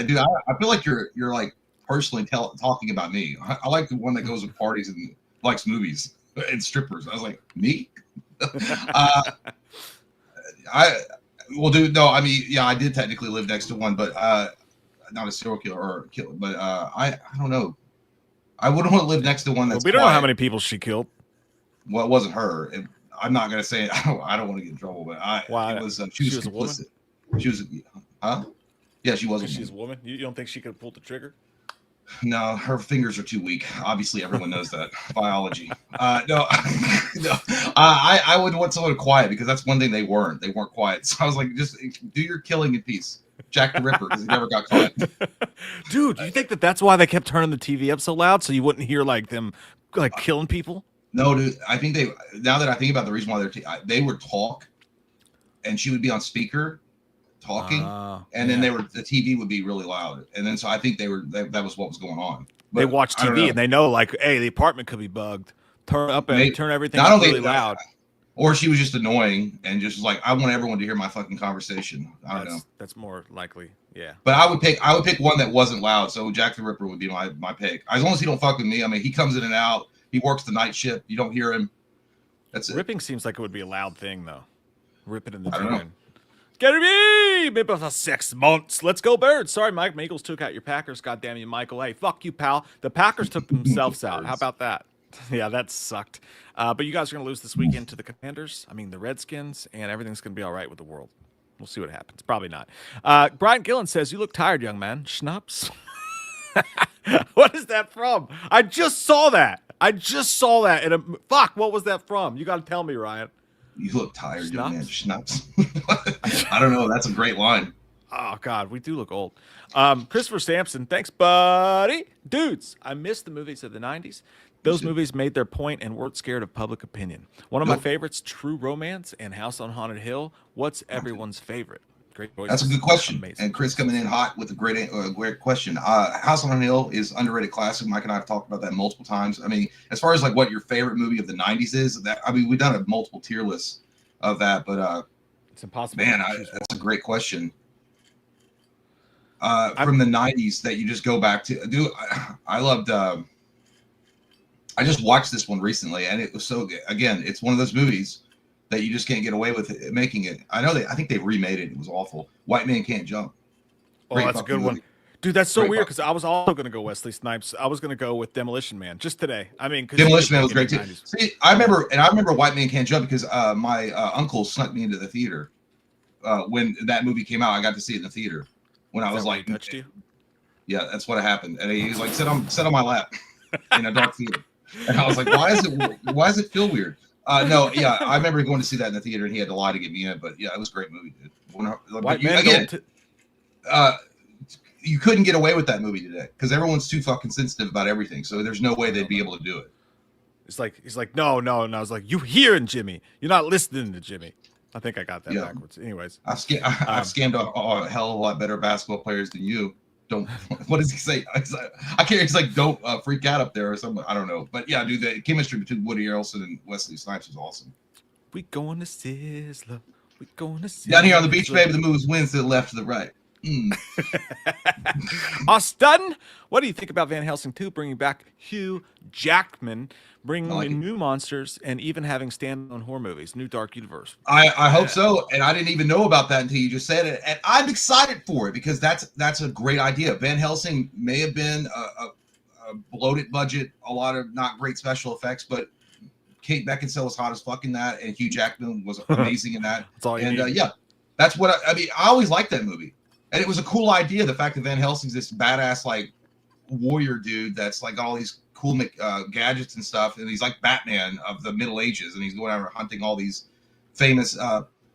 dude. I feel like you're like personally talking about me. I like the one that goes to parties and likes movies and strippers. I was like, me? well, dude, no, I mean, yeah, I did technically live next to one, but not a serial killer or killer, but I don't know. I wouldn't want to live next to one Well, that's we don't know how quiet. many people she killed. Well, it wasn't her. I'm not gonna say it. I don't want to get in trouble, but it Why? was she She was was a woman. complicit. She was, huh? Yeah, she was a Because she's a woman. woman. You don't think she could have pulled the trigger? No, her fingers are too weak. Obviously, everyone knows that. Biology. No, no. I would want someone quiet because that's one thing they weren't. They weren't quiet. So I was like, just do your killing in peace. Jack the Ripper, because he never got caught. Dude, do you think that's why they kept turning the TV up so loud so you wouldn't hear like them like killing people? No, dude. I think they. Now that I think about the reason why they would talk, and she would be on speaker, talking, and then the TV would be really loud, and then so I think that was what was going on. But they watch I don't TV know. and they know like, hey, the apartment could be bugged. Turn everything Not up only really loud. or she was just annoying and just like, I want everyone to hear my fucking conversation. I don't know. That's more likely. Yeah. But I would pick one that wasn't loud. So Jack the Ripper would be my pick. As long as he don't fuck with me. I mean, he comes in and out. He works the night shift. You don't hear him. That's it. Ripping seems like it would be a loud thing though. Rip it in the I don't know. drain. Get me! Maybe for 6 months. Let's go, Birds. Sorry, Mike. My Eagles took out your Packers. God damn you, Michael. Hey, fuck you, pal. The Packers took themselves out. How about that? Yeah, that sucked. But you guys are going to lose this weekend to the Commanders. I mean, the Redskins, and everything's going to be all right with the world. We'll see what happens. Probably not. Brian Gillen says, you look tired, young man. Schnapps? What is that from? I just saw that. Fuck, what was that from? You got to tell me, Ryan. You look tired, young man. Schnapps. I don't know. That's a great line. Oh, God, we do look old. Christopher Sampson, thanks, buddy. Dudes, I missed the movies of the 90s. Those movies made their point and weren't scared of public opinion. One of my favorites, True Romance and House on Haunted Hill. What's everyone's favorite? Great voice. That's a good question. Amazing. And Chris coming in hot with a great question. House on Hill is underrated classic. Mike and I have talked about that multiple times. I mean, as far as like what your favorite movie of the 90s is, we've done a multiple tier list of that, but it's impossible. Man, that's a great question. From the 90s that you just go back to. I loved I just watched this one recently and it was so good. Again, it's one of those movies that you just can't get away with making it. I think they remade it. It was awful. White Man Can't Jump. Oh, that's a good one. Dude, that's so weird because I was also going to go Wesley Snipes. I was going to go with Demolition Man just today. I mean, Demolition Man was great too. See, I remember White Man Can't Jump because my uncle snuck me into the theater when that movie came out. I got to see it in the theater when I was like, touched you? Yeah, that's what happened. And he was like, sit on my lap in a dark theater. And I was like, why does it feel weird? No, yeah, I remember going to see that in the theater, and he had to lie to get me in. But yeah, it was a great movie, dude. You couldn't get away with that movie today because everyone's too fucking sensitive about everything. So there's no way they'd be able to do it. It's like he's like, no. I was like, you hearing Jimmy? You're not listening to Jimmy. I think I got that backwards. Anyways, I've scammed a hell of a lot better basketball players than you. Don't. What does he say? I can't. He's like, don't freak out up there or something. I don't know. But yeah, dude, the chemistry between Woody Harrelson and Wesley Snipes was awesome. We going to Sizzler. We going to Sizzler. Down here on the beach, baby, the moves wins to the left to the right. Austin, what do you think about Van Helsing 2 bringing back Hugh Jackman, bringing in new monsters, and even having standalone horror movies, new dark universe? I hope so, and I didn't even know about that until you just said it, and I'm excited for it because that's a great idea. Van Helsing may have been a bloated budget, a lot of not great special effects, but Kate Beckinsale was hot as fuck in that, and Hugh Jackman was amazing in that. That's all you need. Yeah, that's what I mean. I always liked that movie. And it was a cool idea. The fact that Van Helsing's this badass like warrior dude that's like all these cool gadgets and stuff, and he's like Batman of the Middle Ages, and he's going out hunting all these famous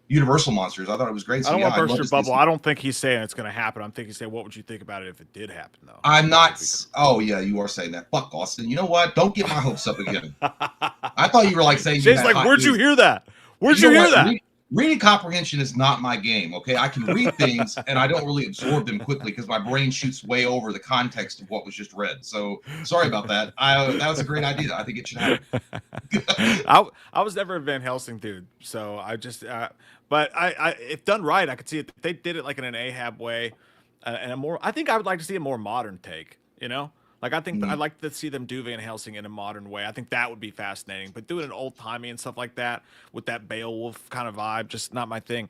Universal monsters. I thought it was great. So, I don't want to burst your bubble. I don't think he's saying it's going to happen. I'm thinking he's saying, what would you think about it if it did happen, though? I'm not. Oh yeah, you are saying that. Fuck Austin. You know what? Don't get my hopes up again. I thought you were like saying. Shay's like, where'd you hear that? Where'd you hear that? Reading comprehension is not my game, okay? I can read things and I don't really absorb them quickly because my brain shoots way over the context of what was just read. So sorry about that. That was a great idea. I think it should happen. I was never a Van Helsing dude, so I just but I if done right, I could see it. They did it like in an Ahab way, and I think I would like to see a more modern take, you know? Like, I think I'd like to see them do Van Helsing in a modern way. I think that would be fascinating. But doing it old timey and stuff like that with that Beowulf kind of vibe, just not my thing.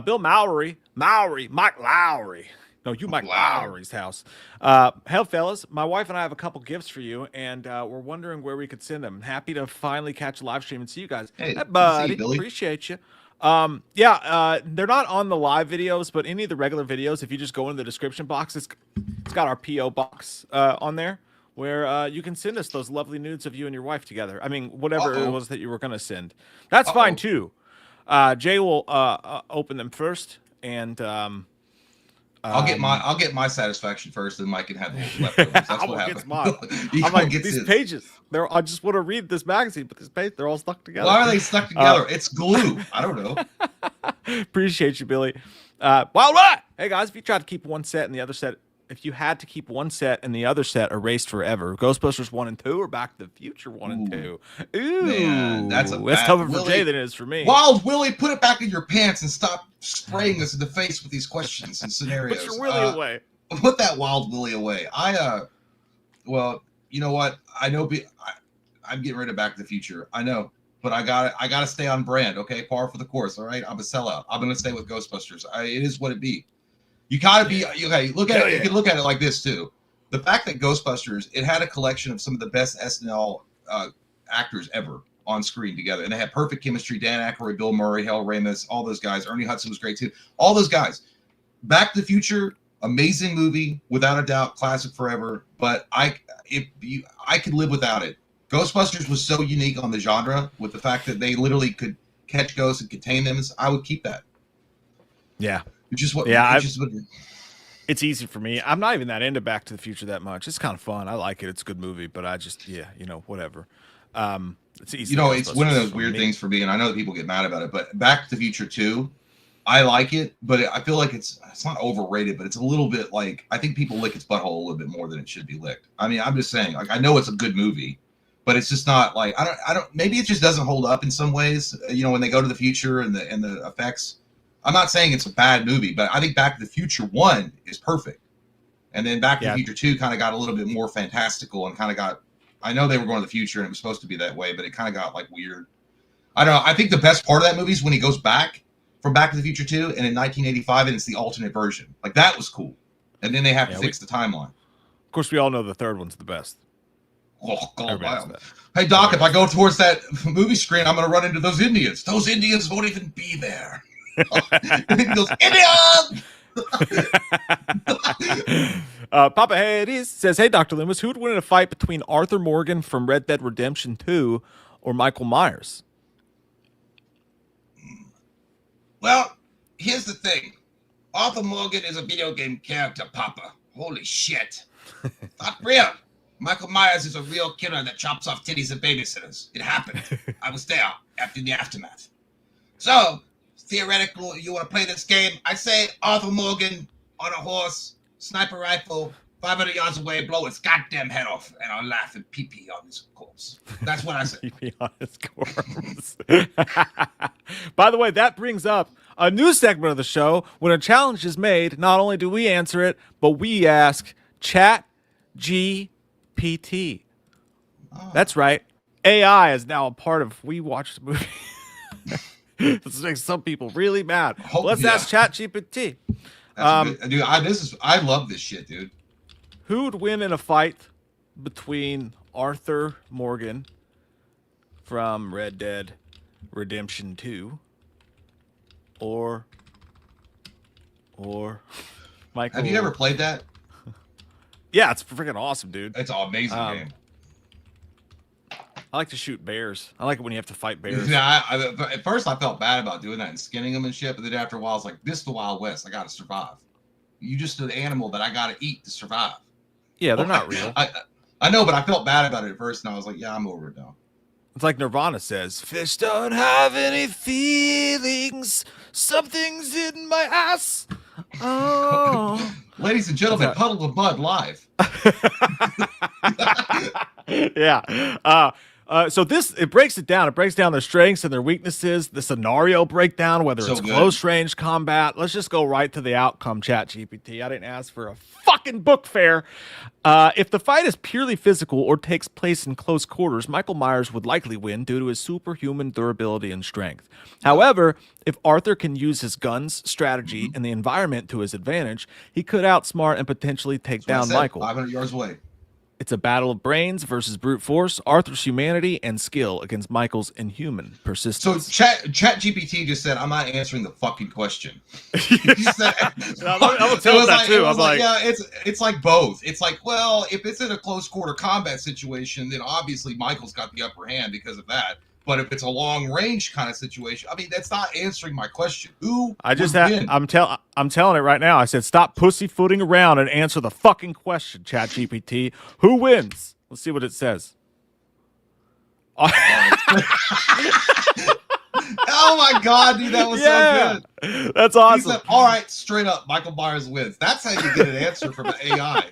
Bill Mike Lowry. No, you Mike Lowry's house. Hell, fellas, my wife and I have a couple gifts for you, and we're wondering where we could send them. Happy to finally catch a live stream and see you guys. Hey, buddy, Billy. Appreciate you. They're not on the live videos, but any of the regular videos, if you just go in the description box, it's got our PO box on there where you can send us those lovely nudes of you and your wife together. I mean, whatever it was that you were going to send. That's fine too. Jay will open them first, and I'll get my satisfaction first, and Mike can have the leftovers. That's what happens. I'm like, these pages. I just want to read this magazine, but this page, they're all stuck together. Why are they stuck together? It's glue. I don't know. Appreciate you, Billy. Wild Rat! Hey guys, if you tried to keep one set and the other set, if you had to keep one set and the other set erased forever, Ghostbusters 1 and 2 or Back to the Future 1 and 2? Ooh, man, that's tougher for Jay than it is for me. Wild Willie, put it back in your pants and stop spraying us in the face with these questions and scenarios. Put your Willie away. Put that Wild Willie away. Well, you know what? I know I'm getting rid of Back to the Future. I know, but I gotta stay on brand. Okay, par for the course. All right, I'm a sellout. I'm gonna stay with Ghostbusters. It is what it be. You gotta be okay. Look at it. You can look at it like this too. The fact that Ghostbusters, it had a collection of some of the best SNL actors ever on screen together, and they had perfect chemistry. Dan Aykroyd, Bill Murray, Hal Ramis, all those guys. Ernie Hudson was great too. All those guys. Back to the Future, amazing movie, without a doubt, classic forever. But I could live without it. Ghostbusters was so unique on the genre with the fact that they literally could catch ghosts and contain them. I would keep that. Yeah. It's easy for me. I'm not even that into Back to the Future that much. It's kind of fun. I like it. It's a good movie, but I just, whatever. It's easy. It's one of those weird things for me, and I know that people get mad about it, but Back to the Future 2, I like it, but I feel like it's not overrated, but it's a little bit like, I think people lick its butthole a little bit more than it should be licked. I mean, I'm just saying, like, I know it's a good movie, but it's just not like, I don't, maybe it just doesn't hold up in some ways, when they go to the future and the effects. I'm not saying it's a bad movie, but I think Back to the Future 1 is perfect. And then Back to the Future 2 kind of got a little bit more fantastical and kind of got, I know they were going to the future and it was supposed to be that way, but it kind of got like weird. I don't know. I think the best part of that movie is when he goes back from Back to the Future 2 and in 1985 and it's the alternate version. Like that was cool. And then they have to fix the timeline. Of course, we all know the third one's the best. Oh, God, wow. Hey, Doc, if I go towards that movie screen, I'm going to run into those Indians. Those Indians won't even be there. And he goes, Indian! Papa Hades says, hey, Dr. Loomis, who would win in a fight between Arthur Morgan from Red Dead Redemption 2 or Michael Myers? Well, here's the thing. Arthur Morgan is a video game character, Papa. Holy shit. Not real. Michael Myers is a real killer that chops off titties and babysitters. It happened. I was there after the aftermath. So, theoretically, you want to play this game? I say Arthur Morgan on a horse, sniper rifle, 500 yards away, blow his goddamn head off, and I'll laugh and pee-pee on his corpse. That's what I say. Pee-pee on his corpse. By the way, that brings up a new segment of the show. When a challenge is made, not only do we answer it, but we ask Chat GPT. Oh. That's right. AI is now a part of We Watch the Movie. This makes some people really mad. Let's ask ChatGPT. Dude, I love this shit, dude. Who would win in a fight between Arthur Morgan from Red Dead Redemption 2 or Michael? Have you ever played that? Yeah, it's freaking awesome, dude. It's an amazing game. I like to shoot bears. I like it when you have to fight bears. Yeah, at first I felt bad about doing that and skinning them and shit, but then after a while I was like, this is the Wild West. I got to survive. You just an animal that I got to eat to survive. Yeah, they're not real. I know, but I felt bad about it at first, and I was like, yeah, I'm over it now. It's like Nirvana says, fish don't have any feelings. Something's in my ass. Oh. Ladies and gentlemen, Puddle of Mud live. Yeah. So it breaks it down. It breaks down their strengths and their weaknesses, the scenario breakdown, whether it's close range combat. Let's just go right to the outcome, ChatGPT. I didn't ask for a fucking book fair. If the fight is purely physical or takes place in close quarters, Michael Myers would likely win due to his superhuman durability and strength. However, if Arthur can use his guns, strategy, and the environment to his advantage, he could outsmart and potentially take down Michael. 500 yards away. It's a battle of brains versus brute force, Arthur's humanity and skill against Michael's inhuman persistence. So ChatGPT just said, I'm not answering the fucking question. He said, I'm gonna tell that too. I'm like, yeah, it's like both. It's like, well, if it's in a close quarter combat situation, then obviously Michael's got the upper hand because of that. But if it's a long range kind of situation, I mean, that's not answering my question. I'm telling it right now. I said, stop pussyfooting around and answer the fucking question, ChatGPT. Who wins? Let's see what it says. Oh my god, dude, that was so good. That's awesome. He said, all right, straight up, Michael Myers wins. That's how you get an answer from an AI.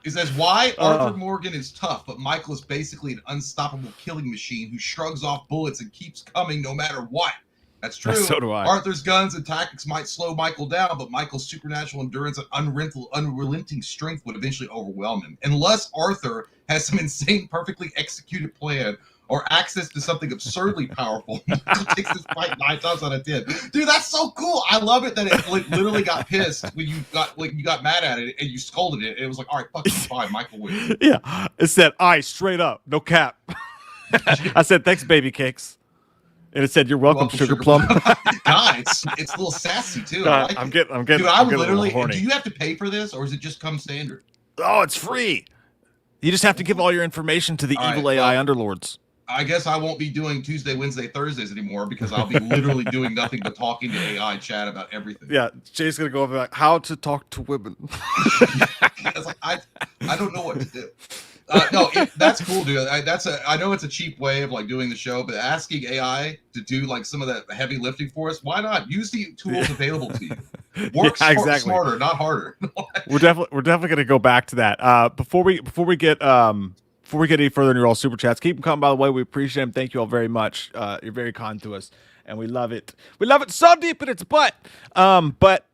He says, why? Arthur Morgan is tough, but Michael is basically an unstoppable killing machine who shrugs off bullets and keeps coming no matter what. That's true. So do I. Arthur's guns and tactics might slow Michael down, but Michael's supernatural endurance and unrelenting strength would eventually overwhelm him. Unless Arthur has some insane, perfectly executed plan or access to something absurdly powerful, Michael takes this fight 9 times out of 10. Dude, that's so cool. I love it that it literally got pissed when you got mad at it and you scolded it. It was like, all right, fucking fine, Michael wins. Yeah, it said, straight up, no cap. I said, thanks, baby cakes. And it said, "You're welcome, Sugar Plum." God, it's a little sassy too. I'm getting. Dude, I'm literally. Do you have to pay for this, or does it just come standard? Oh, it's free. You just have to give all your information to the evil AI underlords. I guess I won't be doing Tuesday, Wednesday, Thursdays anymore because I'll be literally doing nothing but talking to AI chat about everything. Yeah, Jay's gonna go over like how to talk to women. It's like I don't know what to do. No, that's cool, dude. I know it's a cheap way of like doing the show, but asking AI to do like some of that heavy lifting for us, why not use the tools available to you? Work smarter, not harder. We're definitely gonna go back to that. Before we get any further in your all super chats, keep them coming. By the way, we appreciate them. Thank you all very much. You're very kind to us, and we love it. We love it so deep in its butt. But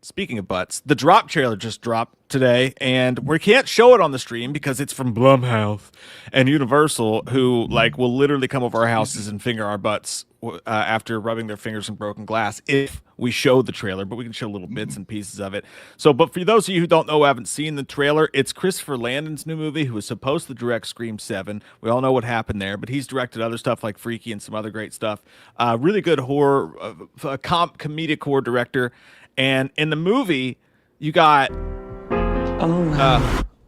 speaking of butts, the Drop trailer just dropped today, and we can't show it on the stream because it's from Blumhouse and Universal, who will literally come over our houses and finger our butts after rubbing their fingers in broken glass if we show the trailer, but we can show little bits and pieces of it. So, but for those of you who don't know, who haven't seen the trailer, it's Christopher Landon's new movie, who was supposed to direct Scream 7. We all know what happened there, but he's directed other stuff like Freaky and some other great stuff. Really good horror, comedic horror director. And in the movie, you got...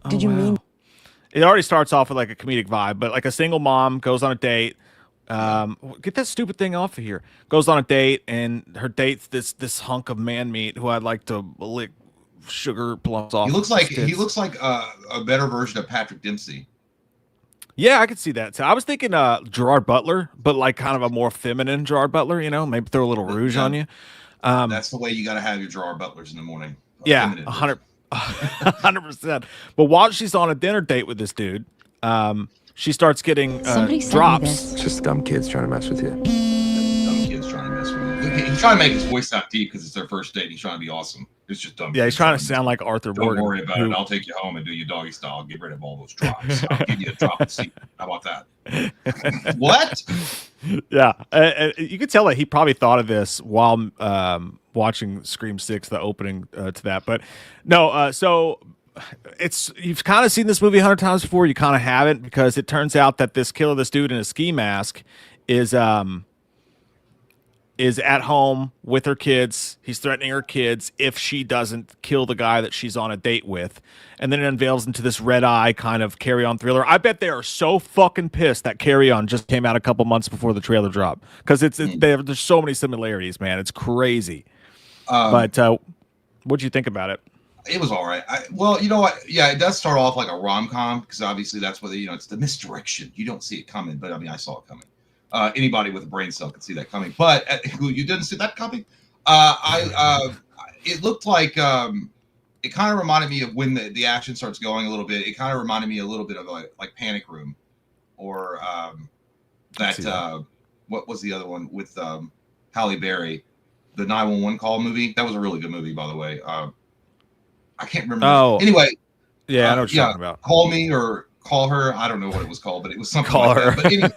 Did you mean... It already starts off with like a comedic vibe, but like a single mom goes on a date. Get that stupid thing off of here. Goes on a date, and her date's this hunk of man meat who I'd like to lick sugar plums off. He looks like a better version of Patrick Dempsey. Yeah, I could see that. So I was thinking Gerard Butler, but like kind of a more feminine Gerard Butler. Maybe throw a little rouge on you. That's the way you got to have your Gerard Butlers in the morning. Yeah, 100%. But while she's on a dinner date with this dude, she starts getting drops. It's just dumb kids trying to mess with you. Dumb kids trying to mess with you. He's trying to make his voice sound deep because it's their first date. He's trying to be awesome. It's just dumb. Yeah, he's trying to sound like Arthur Morgan. Don't worry about it. I'll take you home and do your doggy style. Get rid of all those drops. I'll give you a drop seat. How about that? What? Yeah, you could tell that he probably thought of this while watching Scream 6, the opening to that. But no, so you've kind of seen this movie 100 times before. You kind of haven't, because it turns out that this dude in a ski mask is at home with her kids. He's threatening her kids if she doesn't kill the guy that she's on a date with. And then it unveils into this red eye kind of Carry On thriller. I bet they are so fucking pissed that Carry On just came out a couple months before the trailer dropped, because there's so many similarities, man. It's crazy. But what'd you think about it? It was all right. Well, you know what? Yeah, it does start off like a rom-com, because obviously that's what it's the misdirection. You don't see it coming, but I mean, I saw it coming. Anybody with a brain cell could see that coming, but you didn't see that coming. It looked like it kind of reminded me of when the action starts going a little bit. It kind of reminded me a little bit of like Panic Room, or what was the other one with Halle Berry, the 911 call movie. That was a really good movie, by the way. I can't remember. Oh, anyway, yeah, I know what you're talking about. Call Me or Call Her. I don't know what it was called, but it was something Call like Her. that. But anyway,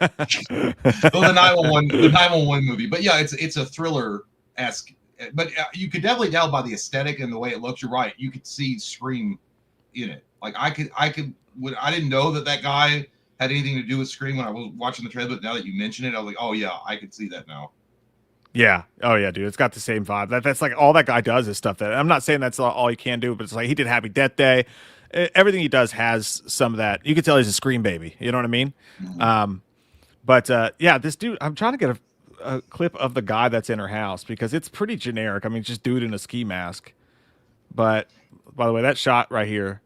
the 911 movie. But yeah, it's a thriller-esque. But you could definitely tell by the aesthetic and the way it looks. You're right. You could see Scream in it. Like I didn't know that guy had anything to do with Scream when I was watching the trailer, but now that you mention it, I was like, oh yeah, I can see that now. Yeah. Oh yeah, dude. It's got the same vibe. That's like all that guy does is stuff that I'm not saying that's all he can do, but it's like he did Happy Death Day. Everything he does has some of that. You can tell he's a Scream baby. You know what I mean? Mm-hmm. Yeah, this dude. I'm trying to get a clip of the guy that's in her house because it's pretty generic. I mean, just dude in a ski mask. But by the way, that shot right here.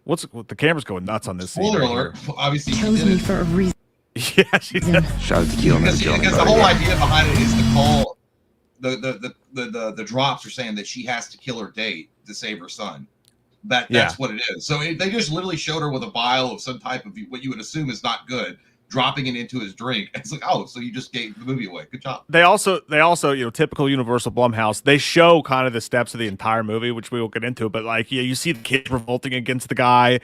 The camera's going nuts on this scene. Spoiler right alert! here. Obviously, chose me for a reason. Yeah, she did. Shout out to Keelan. Because the whole idea behind it is the call. The drops are saying that she has to kill her date to save her son. That's what it is. So they just literally showed her with a vial of some type of what you would assume is not good, dropping it into his drink. It's like, oh, so you just gave the movie away. Good job. They also, typical Universal Blumhouse, they show kind of the steps of the entire movie, which we will get into. But like, yeah, you see the kid revolting against the guy.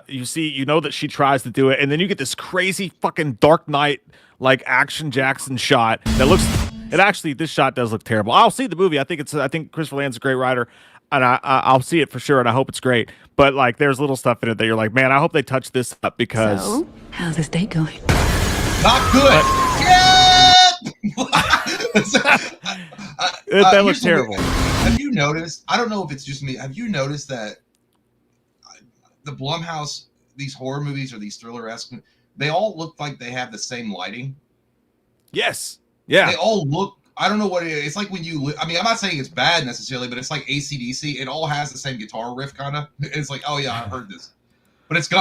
You know that she tries to do it, and then you get this crazy fucking Dark Knight like Action Jackson shot that looks. This shot does look terrible. I'll see the movie. I think Christopher Land's a great writer. And I'll see it for sure, and I hope it's great. But like, there's little stuff in it that you're like, man, I hope they touch this up because. So, how's this date going? Not good. That looks terrible. Have you noticed? I don't know if it's just me. Have you noticed that the Blumhouse, these horror movies or these thriller-esque, they all look like they have the same lighting? Yes. Yeah. They all look. I don't know what it is. It's like when I'm not saying it's bad necessarily, but it's like AC/DC. It all has the same guitar riff, kind of. It's like, oh yeah, I've heard this. But it's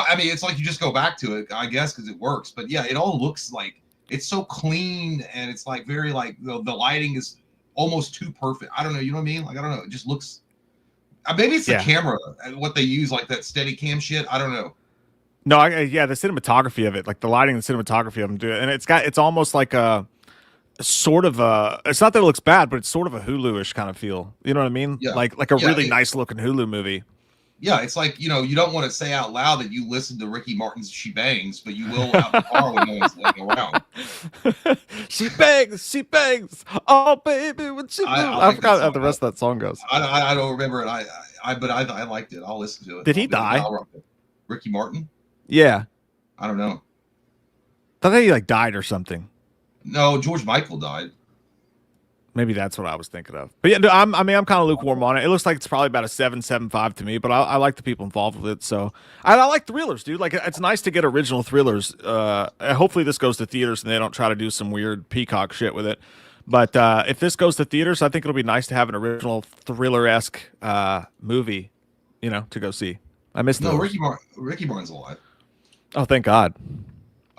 like you just go back to it, I guess, because it works. But yeah, it all looks like it's so clean, and it's like very like the lighting is almost too perfect. I don't know, you know what I mean? Like I don't know, it just looks. Maybe it's the camera and what they use, like that steady cam shit. I don't know. No, the cinematography of it, like the lighting and the cinematography of them do it, and it's almost like a. Sort of it's not that it looks bad, but it's sort of a Hulu-ish kind of feel. You know what I mean? Yeah. Like a really nice looking Hulu movie. Yeah, it's like, you don't want to say out loud that you listen to Ricky Martin's She Bangs, but you will out in the car when no one's looking around. She bangs. Oh baby, what you do? I forgot how the rest of that song goes. I don't remember it. But I liked it. I'll listen to it. Did he die? Ricky Martin? Yeah. I don't know. I thought he like died or something. No, George Michael died. Maybe that's what I was thinking of. But yeah, I'm kind of lukewarm on it. It looks like it's probably about a 7.75 to me, but I like the people involved with it. So I like thrillers, dude. Like it's nice to get original thrillers. Hopefully this goes to theaters and they don't try to do some weird Peacock shit with it. But if this goes to theaters, I think it'll be nice to have an original thriller-esque movie, to go see. I missed those. No, Ricky Martin's alive. Oh, thank God.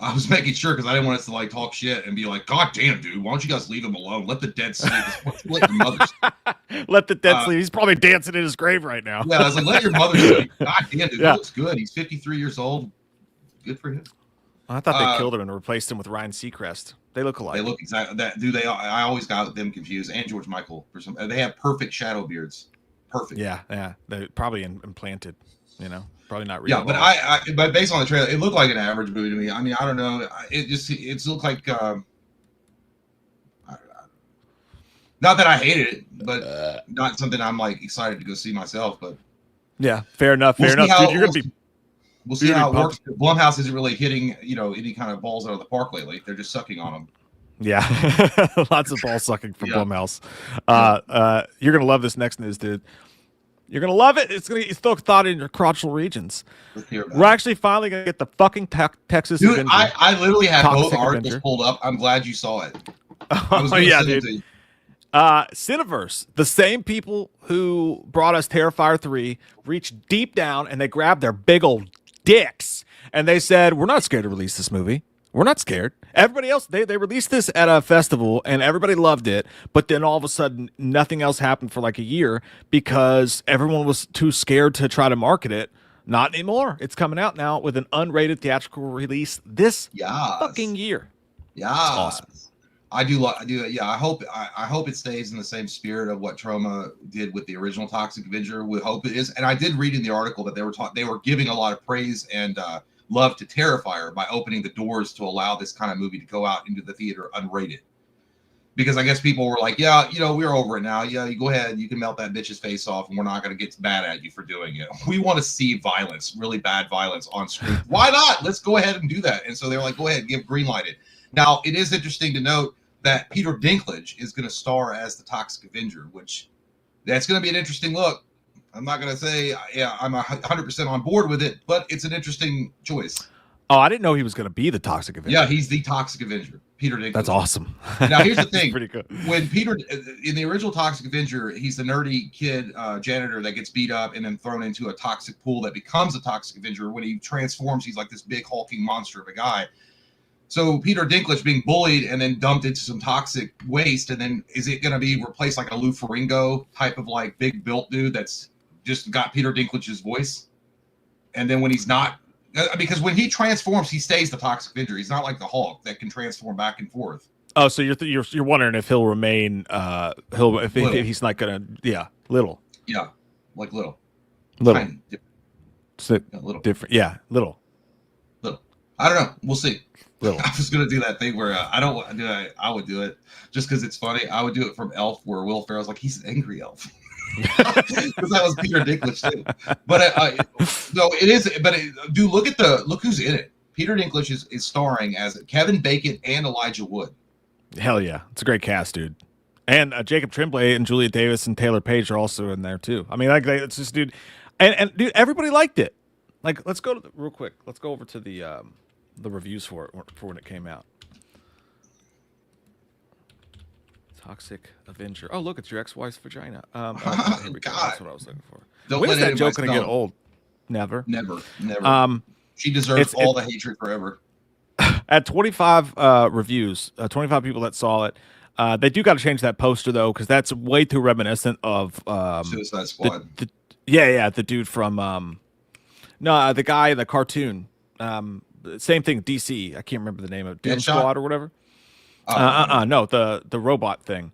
I was making sure because I didn't want us to like talk shit and be like, God damn, dude, why don't you guys leave him alone? Let the dead sleep. Let your mother sleep. Let the dead sleep. He's probably dancing in his grave right now. Yeah, I was like, let your mother sleep. God damn, dude, he looks good. He's 53 years old. Good for him. I thought they killed him and replaced him with Ryan Seacrest. They look alike. They look exactly that. Dude, I always got them confused. And George Michael for some. They have perfect shadow beards. Perfect. Yeah. They're probably implanted. Probably not real. Yeah, but but based on the trailer, it looked like an average movie to me. I mean, I don't know. It looked like not that I hated it, but not something I'm like excited to go see myself. But yeah, fair enough. Dude, we'll see how it works. Blumhouse isn't really hitting any kind of balls out of the park lately. They're just sucking on them. Yeah, lots of ball sucking from Blumhouse. You're gonna love this next news, dude. You're gonna love it. It's gonna stoke thought in your crotchal regions. We're actually finally gonna get the fucking Texas. Dude, Avenger. I literally had both articles Avenger. pulled up. I'm glad you saw it. Dude. Cineverse, the same people who brought us Terrifier 3, reached deep down and they grabbed their big old dicks and they said, "We're not scared to release this movie. We're not scared." Everybody else, they released this at a festival and everybody loved it, but then all of a sudden nothing else happened for like a year because everyone was too scared to try to market it. Not anymore. It's coming out now with an unrated theatrical release this fucking year. Yeah, it's awesome. I do. Yeah, I hope it stays in the same spirit of what Troma did with the original Toxic Avenger. We hope it is. And I did read in the article that they were giving a lot of praise and love to Terrifier by opening the doors to allow this kind of movie to go out into the theater unrated. Because I guess people were like, yeah, we're over it now. Yeah, you go ahead, you can melt that bitch's face off, and we're not going to get mad at you for doing it. We want to see violence, really bad violence on screen. Why not? Let's go ahead and do that. And so they're like, go ahead, green light it. Now, it is interesting to note that Peter Dinklage is going to star as the Toxic Avenger, which that's going to be an interesting look. I'm not going to say, yeah, I'm 100% on board with it, but it's an interesting choice. Oh, I didn't know he was going to be the Toxic Avenger. Yeah, he's the Toxic Avenger. Peter Dinklage. That's awesome. Now, here's the thing. Pretty good. When Peter, in the original Toxic Avenger, he's the nerdy kid janitor that gets beat up and then thrown into a toxic pool that becomes a Toxic Avenger. When he transforms, he's like this big hulking monster of a guy. So Peter Dinklage being bullied and then dumped into some toxic waste, and then is it going to be replaced like a Lou Ferrigno type of like big built dude that's just got Peter Dinklage's voice? And then when he's not, because when he transforms, he stays the Toxic Avenger. He's not like the Hulk that can transform back and forth. Oh, so you're wondering if he'll remain if he's not gonna little Tiny, little different little I don't know, we'll see. Little. I was gonna do that thing where I would do it just because it's funny. I would do it from Elf, where Will Ferrell's like, he's an angry elf. Because that was Peter Dinklage too. But no, it is. But dude, look who's in it. Peter Dinklage is starring as Kevin Bacon and Elijah Wood. Hell yeah, it's a great cast, dude. And Jacob Tremblay and Julia Davis and Taylor Page are also in there too. I mean, like it's just dude, and dude, everybody liked it. Like, let's go to real quick. Let's go over to the reviews for it for when it came out. Toxic Avenger. Oh, look, it's your ex-wife's vagina. Here we go. That's what I was looking for. When is that joke going to get old? Never. She deserves all the hatred forever. At 25 reviews, 25 people that saw it, they do got to change that poster though, because that's way too reminiscent of Suicide Squad. The dude from the guy in the cartoon. Same thing, DC. I can't remember the name of it. Doom Squad or whatever. No, the robot thing.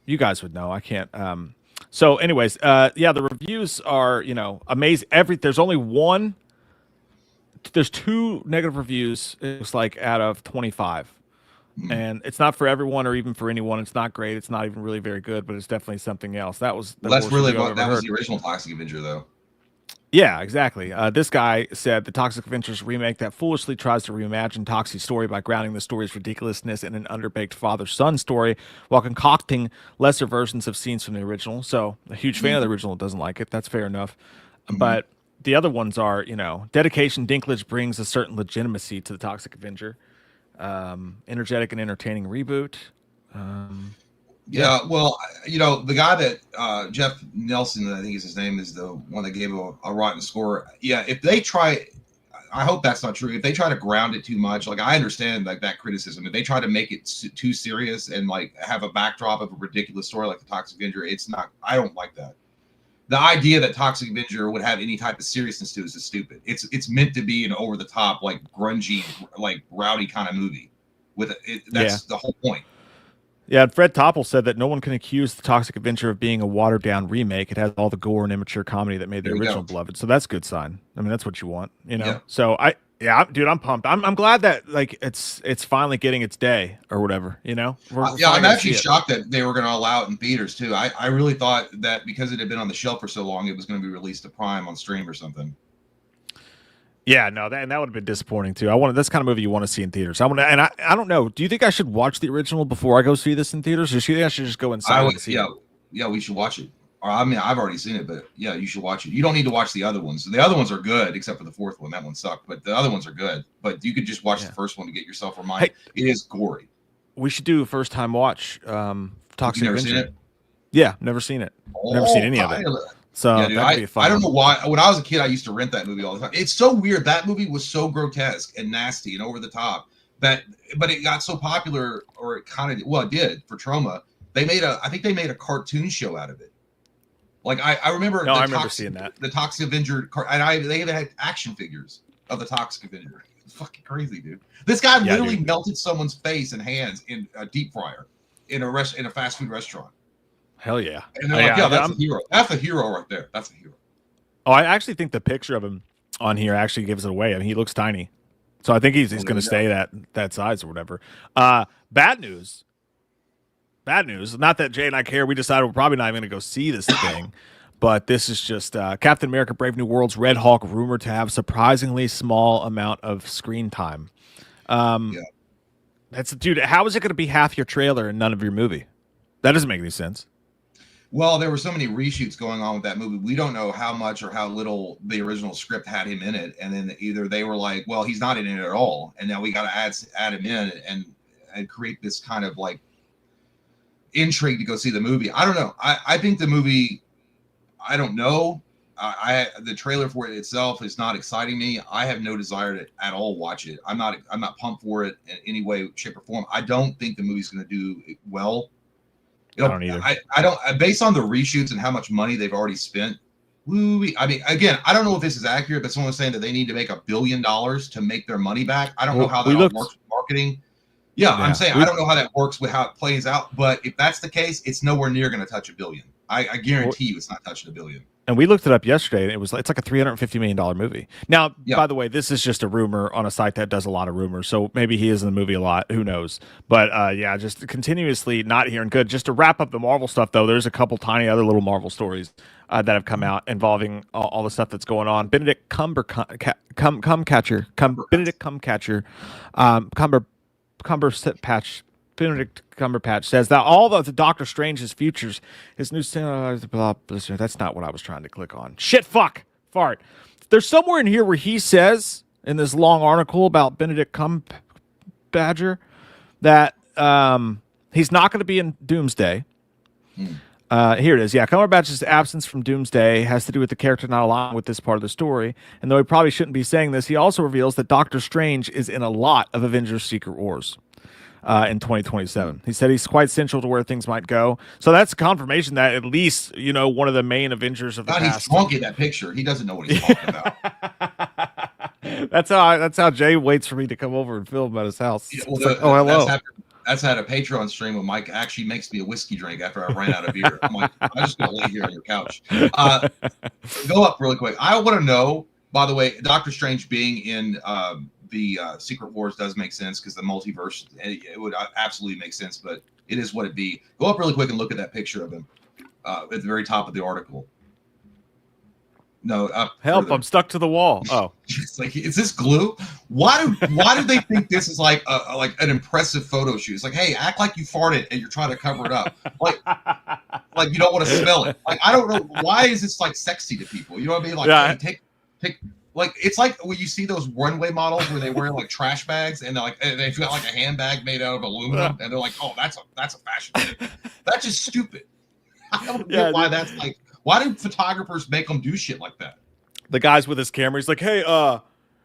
You guys would know. I can't. So, anyways, the reviews are amazing. There's 2 negative reviews. It looks like out of 25, and it's not for everyone or even for anyone. It's not great. It's not even really very good, but it's definitely something else. That was that's really what that was the original Toxic Avenger, though. Yeah, exactly. This guy said the Toxic Avengers remake that foolishly tries to reimagine Toxie's story by grounding the story's ridiculousness in an underbaked father-son story while concocting lesser versions of scenes from the original. So a huge fan of the original doesn't like it. That's fair enough. But the other ones are, dedication. Dinklage brings a certain legitimacy to the Toxic Avenger. Energetic and entertaining reboot. Yeah, well, the guy that Jeff Nelson, I think is his name, is the one that gave a rotten score. Yeah, if they try, I hope that's not true. If they try to ground it too much, like I understand like that criticism. If they try to make it too serious and like have a backdrop of a ridiculous story like the Toxic Avenger, it's not. I don't like that. The idea that Toxic Avenger would have any type of seriousness to it is stupid. It's meant to be an over the top, like grungy, like rowdy kind of movie. That's the whole point. Yeah, Fred Topple said that no one can accuse the Toxic Avenger of being a watered-down remake. It has all the gore and immature comedy that made the original beloved. So that's a good sign. I mean, that's what you want, Yeah. So dude, I'm pumped. I'm glad that like it's finally getting its day or whatever. I'm actually shocked that they were going to allow it in theaters too. I really thought that because it had been on the shelf for so long, it was going to be released to Prime on stream or something. Yeah, no, that would have been disappointing too. That's the kind of movie you want to see in theaters. I don't know. Do you think I should watch the original before I go see this in theaters, or do you think I should just go inside and see it? Yeah, we should watch it. Or, I mean, I've already seen it, but yeah, you should watch it. You don't need to watch the other ones. The other ones are good, except for the fourth one. That one sucked, but the other ones are good. But you could just watch the first one to get yourself reminded. Hey, it is gory. We should do a first time watch. Toxic Avenger. Seen it? Yeah, never seen it. Never seen any of it. So yeah, dude, I don't know why. When I was a kid, I used to rent that movie all the time. It's so weird. That movie was so grotesque and nasty and over the top but it got so popular, or it kind of it did for Troma. I think they made a cartoon show out of it. Like I remember No, I remember seeing that. The Toxic Avenger, and they even had action figures of the Toxic Avenger. It's fucking crazy, dude. This guy literally melted someone's face and hands in a deep fryer in a fast food restaurant. Hell yeah! And they're like, yeah, that's a hero. That's a hero right there. That's a hero. Oh, I actually think the picture of him on here actually gives it away. I mean, he looks tiny, so I think he's going to stay that size or whatever. Bad news. Bad news. Not that Jay and I care. We decided we're probably not even going to go see this thing. But this is just Captain America Brave New World's Red Hulk rumored to have surprisingly small amount of screen time. That's dude, how is it going to be half your trailer and none of your movie? That doesn't make any sense. Well, there were so many reshoots going on with that movie. We don't know how much or how little the original script had him in it. And then either they were like, well, he's not in it at all. And now we got to add him in and create this kind of like intrigue to go see the movie. I don't know. I think the movie, I don't know. The trailer for it itself is not exciting me. I have no desire to at all watch it. I'm not pumped for it in any way, shape, or form. I don't think the movie's going to do well. I don't either. I don't. Based on the reshoots and how much money they've already spent. I mean, again, I don't know if this is accurate, but someone's saying that they need to make $1 billion to make their money back. I don't know how that all works with marketing. Yeah, I'm saying I don't know how that works with how it plays out. But if that's the case, it's nowhere near going to touch $1 billion. I guarantee you, it's not touching $1 billion. And we looked it up yesterday, and it's like a $350 million movie. Now, by the way, this is just a rumor on a site that does a lot of rumors, so maybe he is in the movie a lot. Who knows? But yeah, just continuously not hearing good. Just to wrap up the Marvel stuff, though, there's a couple tiny other little Marvel stories that have come out involving all the stuff that's going on. Benedict Cumberbatch, Benedict Cumberbatch says that all of the Doctor Strange's futures, his new that's not what I was trying to click on. Shit, fuck, fart. There's somewhere in here where he says in this long article about Benedict Cumberbatch that he's not going to be in Doomsday. Here it is. Yeah, Cumberbatch's absence from Doomsday has to do with the character not along with this part of the story. And though he probably shouldn't be saying this, he also reveals that Doctor Strange is in a lot of Avengers Secret Wars. In 2027. He said he's quite central to where things might go. So that's a confirmation that at least, one of the main Avengers of the past. He's drunk in that picture. He doesn't know what he's talking about. That's how Jay waits for me to come over and film at his house. Yeah, well, oh, hello. That's had a Patreon stream when Mike actually makes me a whiskey drink after I ran out of beer. I'm like, I'm just going to lay here on your couch. Go up really quick. I want to know, by the way, Doctor Strange being in the Secret Wars does make sense because the multiverse, it would absolutely make sense, but it is what it be. Go up really quick and look at that picture of him at the very top of the article. No, up. Help! Further. I'm stuck to the wall. Oh, it's like, is this glue? Why do they think this is like an impressive photo shoot? It's like, hey, act like you farted and you're trying to cover it up, like you don't want to smell it. Like, I don't know, why is this like sexy to people? You know what I mean? Like, yeah. Hey, take. Like, it's like when you see those runway models where they wear like trash bags and they've got like a handbag made out of aluminum and they're like, oh, that's a fashion thing. That's just stupid. I don't get why that's like. Why do photographers make them do shit like that? The guys with his camera, he's like, hey,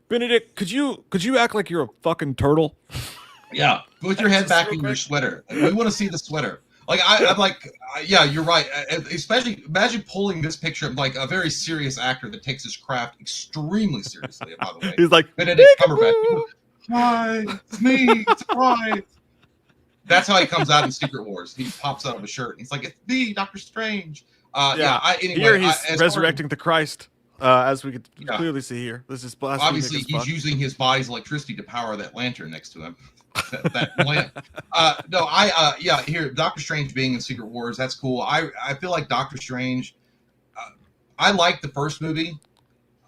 Benedict, could you act like you're a fucking turtle? Yeah, put your head back in your sweater. Like, we want to see the sweater. Like, I'm like, yeah, you're right. Especially, imagine pulling this picture of like a very serious actor that takes his craft extremely seriously. By the way, he's like, Benedict Cumberbatch. Hi, it's me. It's Pride. That's how he comes out in Secret Wars. He pops out of a shirt. And he's like, it's me, Doctor Strange. Anyway, here he's resurrecting the Christ, as we could clearly see here. This is obviously he's using his body's electricity to power that lantern next to him. that lamp. Here, Doctor Strange being in Secret Wars, that's cool. I feel like Doctor Strange. I liked the first movie.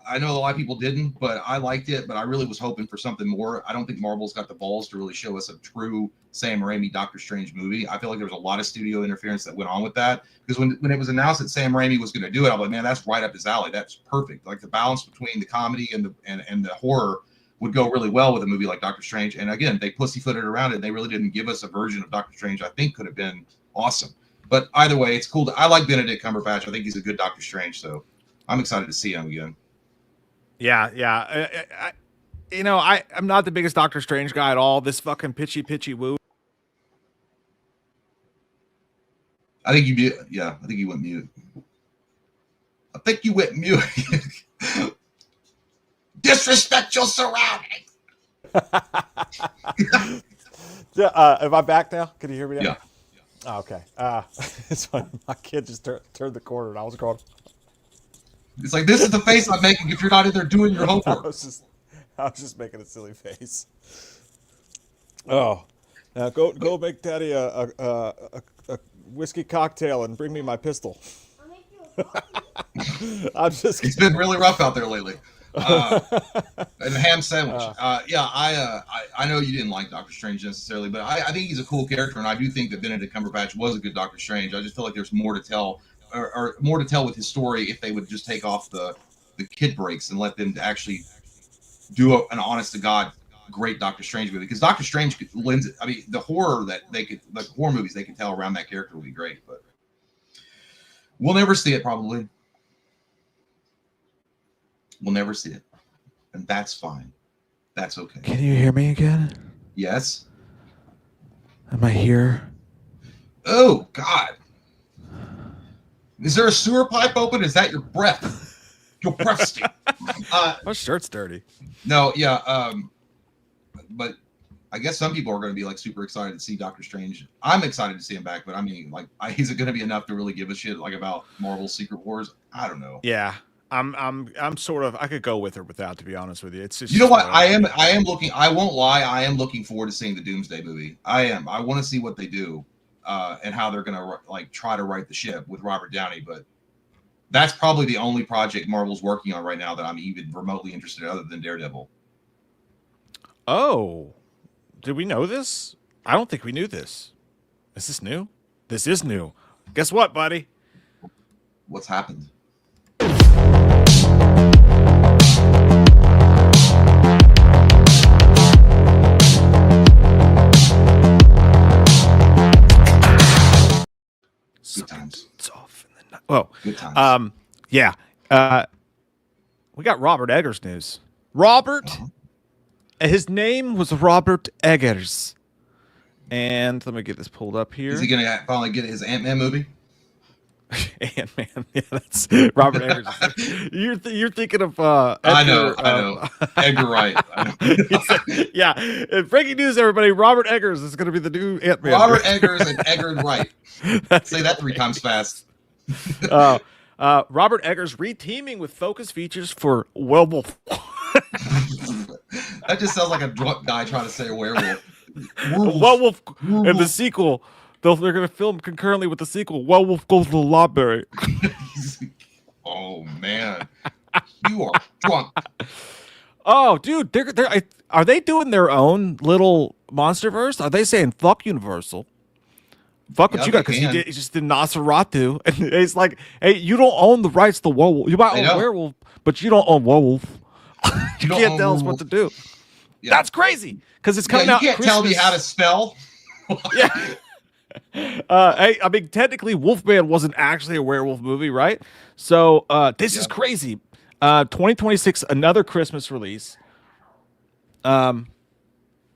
I know a lot of people didn't, but I liked it. But I really was hoping for something more. I don't think Marvel's got the balls to really show us a true Sam Raimi Doctor Strange movie. I feel like there was a lot of studio interference that went on with that. Because when it was announced that Sam Raimi was going to do it, I was like, man, that's right up his alley. That's perfect. Like, the balance between the comedy and the horror would go really well with a movie like Doctor Strange. And again, they pussyfooted around it. They really didn't give us a version of Doctor Strange I think could have been awesome. But either way, it's cool. I like Benedict Cumberbatch. I think he's a good Doctor Strange. So I'm excited to see him again. Yeah. I'm not the biggest Doctor Strange guy at all. This fucking pitchy woo. I think you went mute. I think you went mute. Disrespect your surroundings. Am I back now? Can you hear me now? Yeah. Oh, okay. It's funny. My kid just turned the corner, and I was going. It's like, this is the face I'm making if you're not in there doing your I homework. was just making a silly face. Oh, now go make Daddy a whiskey cocktail and bring me my pistol. I'll make you a I'm just. It's been really rough out there lately. And a ham sandwich. I know you didn't like Doctor Strange necessarily, but I think he's a cool character, and I do think that Benedict Cumberbatch was a good Doctor Strange. I just feel like there's more to tell, or more to tell with his story if they would just take off the kid breaks and let them actually do an honest to God great Doctor Strange movie. Because Doctor Strange lends it. I mean, the horror movies they could tell around that character would be great, but we'll never see it probably. We'll never see it. And that's fine. That's okay. Can you hear me again? Yes. Am I here? Oh, God. Is there a sewer pipe open? Is that your breath? Your breath stink. My shirt's dirty. No, yeah. But I guess some people are going to be like super excited to see Doctor Strange. I'm excited to see him back, but I mean, like, is it going to be enough to really give a shit like about Marvel's Secret Wars? I don't know. Yeah. I'm sort of, I could go with or without, to be honest with you. It's just, you know what? I am looking, I won't lie. I am looking forward to seeing the Doomsday movie. I want to see what they do, and how they're going to like try to right the ship with Robert Downey. But that's probably the only project Marvel's working on right now that I'm even remotely interested in other than Daredevil. Oh, did we know this? I don't think we knew this. Is this new? This is new. Guess what, buddy? What's happened? Good times. It's off in the night. Oh, good times. Yeah. We got Robert Eggers news. Robert. His name was Robert Eggers. And let me get this pulled up here. Is he going to finally get his Ant-Man movie? Ant-Man. Yeah, that's Robert Eggers. You're thinking of Edgar, I know. Edgar Wright. Yeah. Breaking news, everybody. Robert Eggers is going to be the new Ant-Man. Robert Eggers and Edgar Wright. Say that 3 times fast. Robert Eggers reteaming with Focus Features for Werewolf. That just sounds like a drunk guy trying to say werewolf. Werewolf. And the sequel, they're going to film concurrently with the sequel. Werewolf Goes to the Library. Oh man, you are drunk. Oh, dude, are they doing their own little MonsterVerse? Are they saying fuck Universal? Fuck what you got, because he just did Nosferatu, and it's like, hey, you don't own the rights to Werewolf. You might own Werewolf, but you don't own Werewolf. You can't tell us what to do. Yeah. That's crazy, because it's coming out. You can't tell me how to spell. Yeah. Hey, I mean, technically, Wolfman wasn't actually a werewolf movie, right? So this is crazy. 2026, another Christmas release. And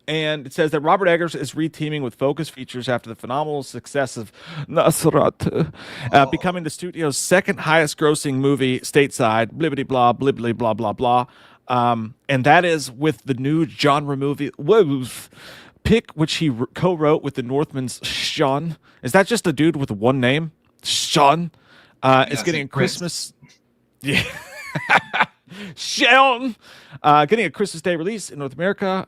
it says that Robert Eggers is reteaming with Focus Features after the phenomenal success of Nosferatu, becoming the studio's second highest grossing movie stateside, blibbity blah, blibbity blah, blah, blah. And that is with the new genre movie, Werewolf, pick, which he co-wrote with the Northman's Sean. Is that just a dude with one name? Sean. It's getting a Christmas. Yeah. Sean. Getting a Christmas Day release in North America.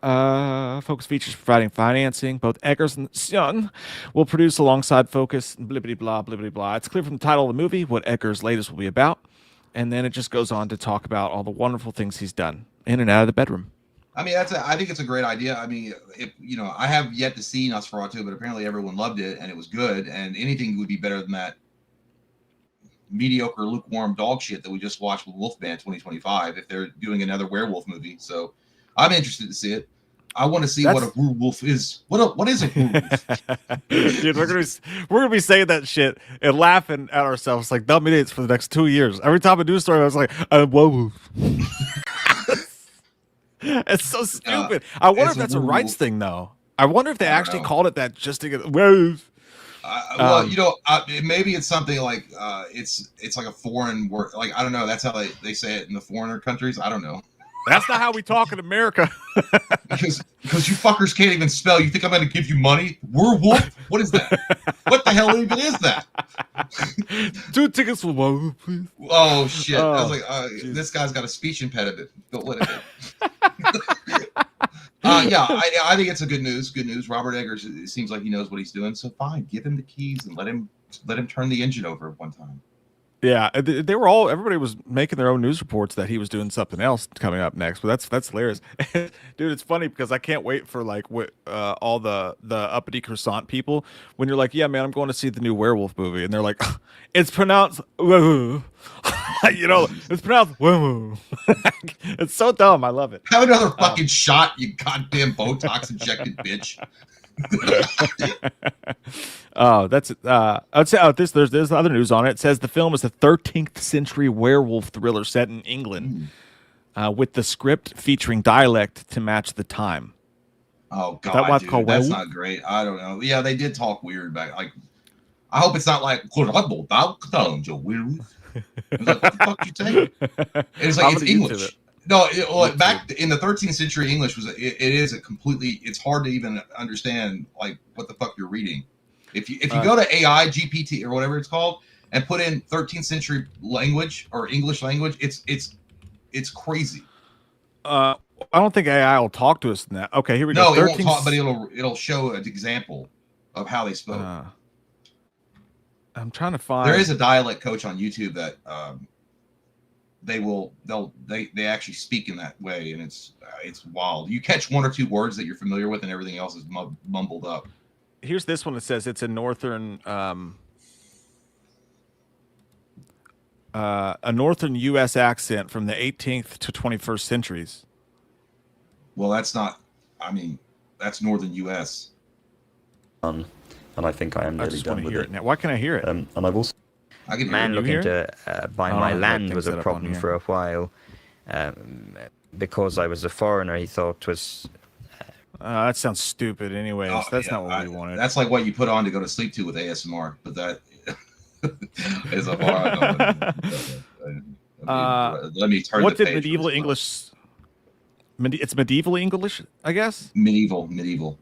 Focus Features providing financing. Both Eggers and Sean will produce alongside Focus. Blibbity blah, blibbity blah. It's clear from the title of the movie what Eggers' latest will be about. And then it just goes on to talk about all the wonderful things he's done in and out of the bedroom. I mean, I think it's a great idea. I mean, I have yet to see Nosferatu, but apparently everyone loved it and it was good. And anything would be better than that mediocre, lukewarm dog shit that we just watched with Wolfman 2025 if they're doing another werewolf movie. So I'm interested to see it. I want to see what a werewolf is. What is a werewolf? Dude, we're gonna be saying that shit and laughing at ourselves like dumb idiots for the next 2 years. Every time I do a story, I was like, I'm werewolf. It's so stupid. I wonder if that's a rights thing, though. I wonder if they actually called it that just to get werewolf. Well, maybe it's something like it's like a foreign word. Like I don't know. That's how they say it in the foreigner countries. I don't know. That's not how we talk in America. because you fuckers can't even spell. You think I'm going to give you money? Werewolf? What is that? What the hell even is that? 2 tickets for werewolf, please. Oh shit! Oh, I was like, this guy's got a speech impediment. Don't let him in. Yeah, I think it's a good news. Good news. Robert Eggers, it seems like he knows what he's doing. So fine, give him the keys and let him turn the engine over one time. Yeah, everybody was making their own news reports that he was doing something else coming up next. But that's hilarious, dude. It's funny because I can't wait for like all the uppity croissant people when you're like, yeah, man, I'm going to see the new werewolf movie, and they're like, it's pronounced, it's pronounced. It's so dumb. I love it. Have another fucking shot, you goddamn Botox injected bitch. Oh, that's I'd say there's other news on it. It says the film is a 13th century werewolf thriller set in England, with the script featuring dialect to match the time. Oh god, that dude, called that's werewolf? not great. I don't know. Yeah, they did talk weird back. Like, I hope it's not like what the fuck you saying? It's like it's English. No, back in the 13th century, English was it is a completely. It's hard to even understand like what the fuck you're reading. If you go to AI GPT or whatever it's called and put in 13th century language or English language, it's crazy. I don't think AI will talk to us in that. Okay, here we go. No, it won't talk, but it'll show an example of how they spoke. I'm trying to find. There is a dialect coach on YouTube that they actually speak in that way, and it's wild. You catch 1 or 2 words that you're familiar with, and everything else is mumbled up. Here's this one that says it's a northern U.S. accent from the 18th to 21st centuries. Well, that's not. I mean, that's northern U.S. And I think I am nearly done with it now. Why can't I hear it? And I've also man looking to buy my land was a problem for a while, because I was a foreigner. He thought was. That sounds stupid. Anyways, that's not what we wanted. That's like what you put on to go to sleep to with ASMR, but that is a bar. Let me turn. What did medieval English? It's medieval English, I guess. Medieval.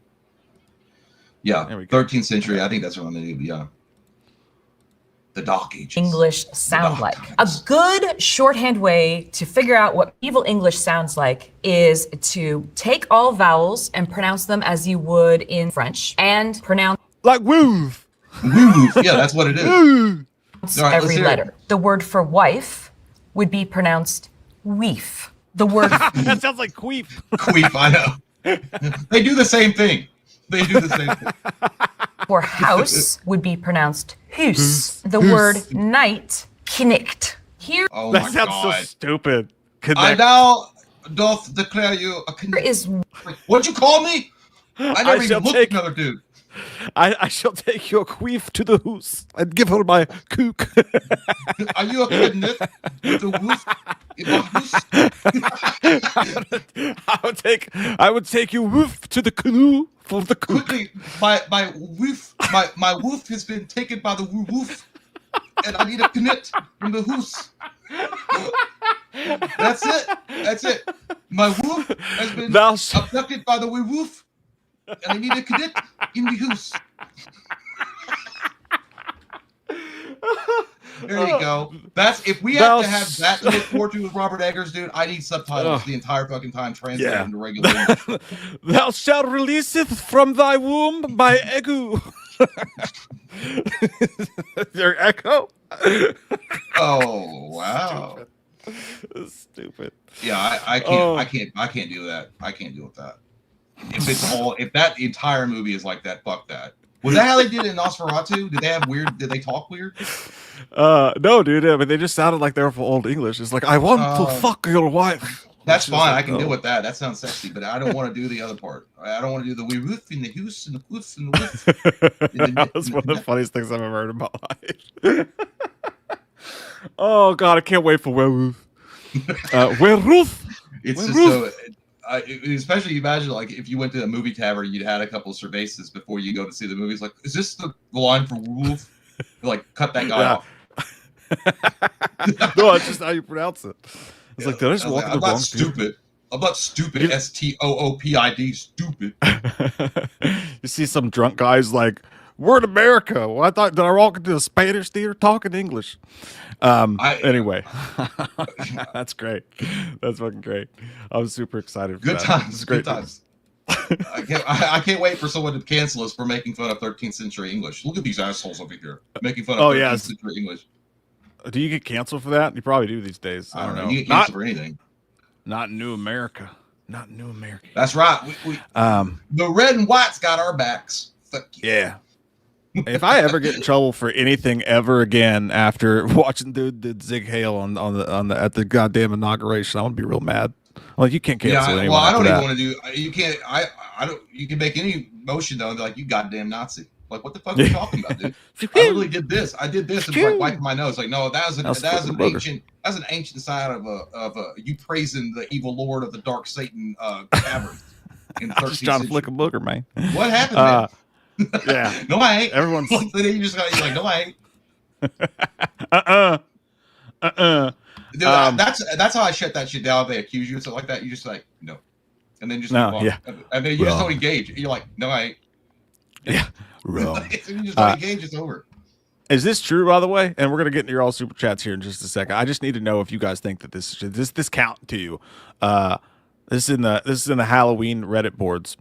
Yeah, 13th century. I think that's what medieval. Yeah. The Dark Ages. English sound like. A good shorthand way to figure out what medieval English sounds like is to take all vowels and pronounce them as you would in French and pronounce like woof. Woof. Yeah, that's what it is. Every letter. The word for wife would be pronounced weef. The word that sounds like queef. Queef, I know. They do the same thing. For house would be pronounced hus. The word night, knicht. Here, that sounds so stupid. I now doth declare you a here is what'd you call me? I never even looked at another dude. I shall take your queef to the hoose and give her my kook. Are you a kidnip with the woof in my hoose? I would take you woof to the canoe for the kook. Quickly, my woof has been taken by the woof, and I need a knit from the hoose. That's it. My woof has been abducted by the woof, and I need a knit in the hoose. There you go. That's if we have to have that to look forward to with Robert Eggers, dude. I need subtitles the entire fucking time translated into regular English. Thou shalt releaseth from thy womb my egu. Your echo. Oh wow. Stupid. Yeah, I can't do that. I can't deal with that. If that entire movie is like that, fuck that. Was that how they did it in Nosferatu? Did they talk weird? No, dude. I mean, they just sounded like they were from old English. It's like, I want to fuck your wife. That's fine. I can deal with that. That sounds sexy, but I don't want to do the other part. I don't want to do the woof in the hoose and the woof and the woof. That's one of the funniest things I've ever heard in my life. Oh God, I can't wait for werewolf. Werewolf. It's just so. especially imagine like if you went to a movie tavern, you'd had a couple of cervezas before you go to see the movies. Like, is this the line for werewolf? Like, cut that guy off. No, it's just how you pronounce it. It's like, did I just walk in the I'm not wrong stupid. I'm not stupid. STOOPID. Stupid. You see some drunk guys like, we're in America. Well, I thought, did I walk into a Spanish theater talking English? Anyway, that's great. That's fucking great. I was super excited for Good that. times. This is great. Good times. I can't wait for someone to cancel us for making fun of 13th century English. Look at these assholes over here making fun of 13th century English. Do you get canceled for that? You probably do these days. I don't know. You get canceled for anything. Not in New America. Not in New America. That's right. The red and white's got our backs. Fuck you. Yeah. If I ever get in trouble for anything ever again after watching dude did Zig Hale on the at the goddamn inauguration, I'm gonna be real mad. Like, you can't cancel anyone. Well, I don't even that. want to do. You can't. I don't. You can make any motion though. Like, you goddamn Nazi. Like, what the fuck are you talking about, dude? I literally did this. I did this and like wiping my nose. Like, no, that was an ancient side of you praising the evil lord of the dark Satan cavern. I was just trying to flick a booger, man. What happened, man? Yeah. No, I ain't. Everyone's like, you just got like, no, I ain't. Dude, that's how I shut that shit down. If they accuse you of something like that, you just like, no, and then just move on. Yeah, and then you just don't engage. You're like, no, I ain't. Yeah, wrong. You just don't engage. It's over. Is this true, by the way? And we're gonna get into your all super chats here in just a second. I just need to know if you guys think that this count to you. This is in the Halloween Reddit boards.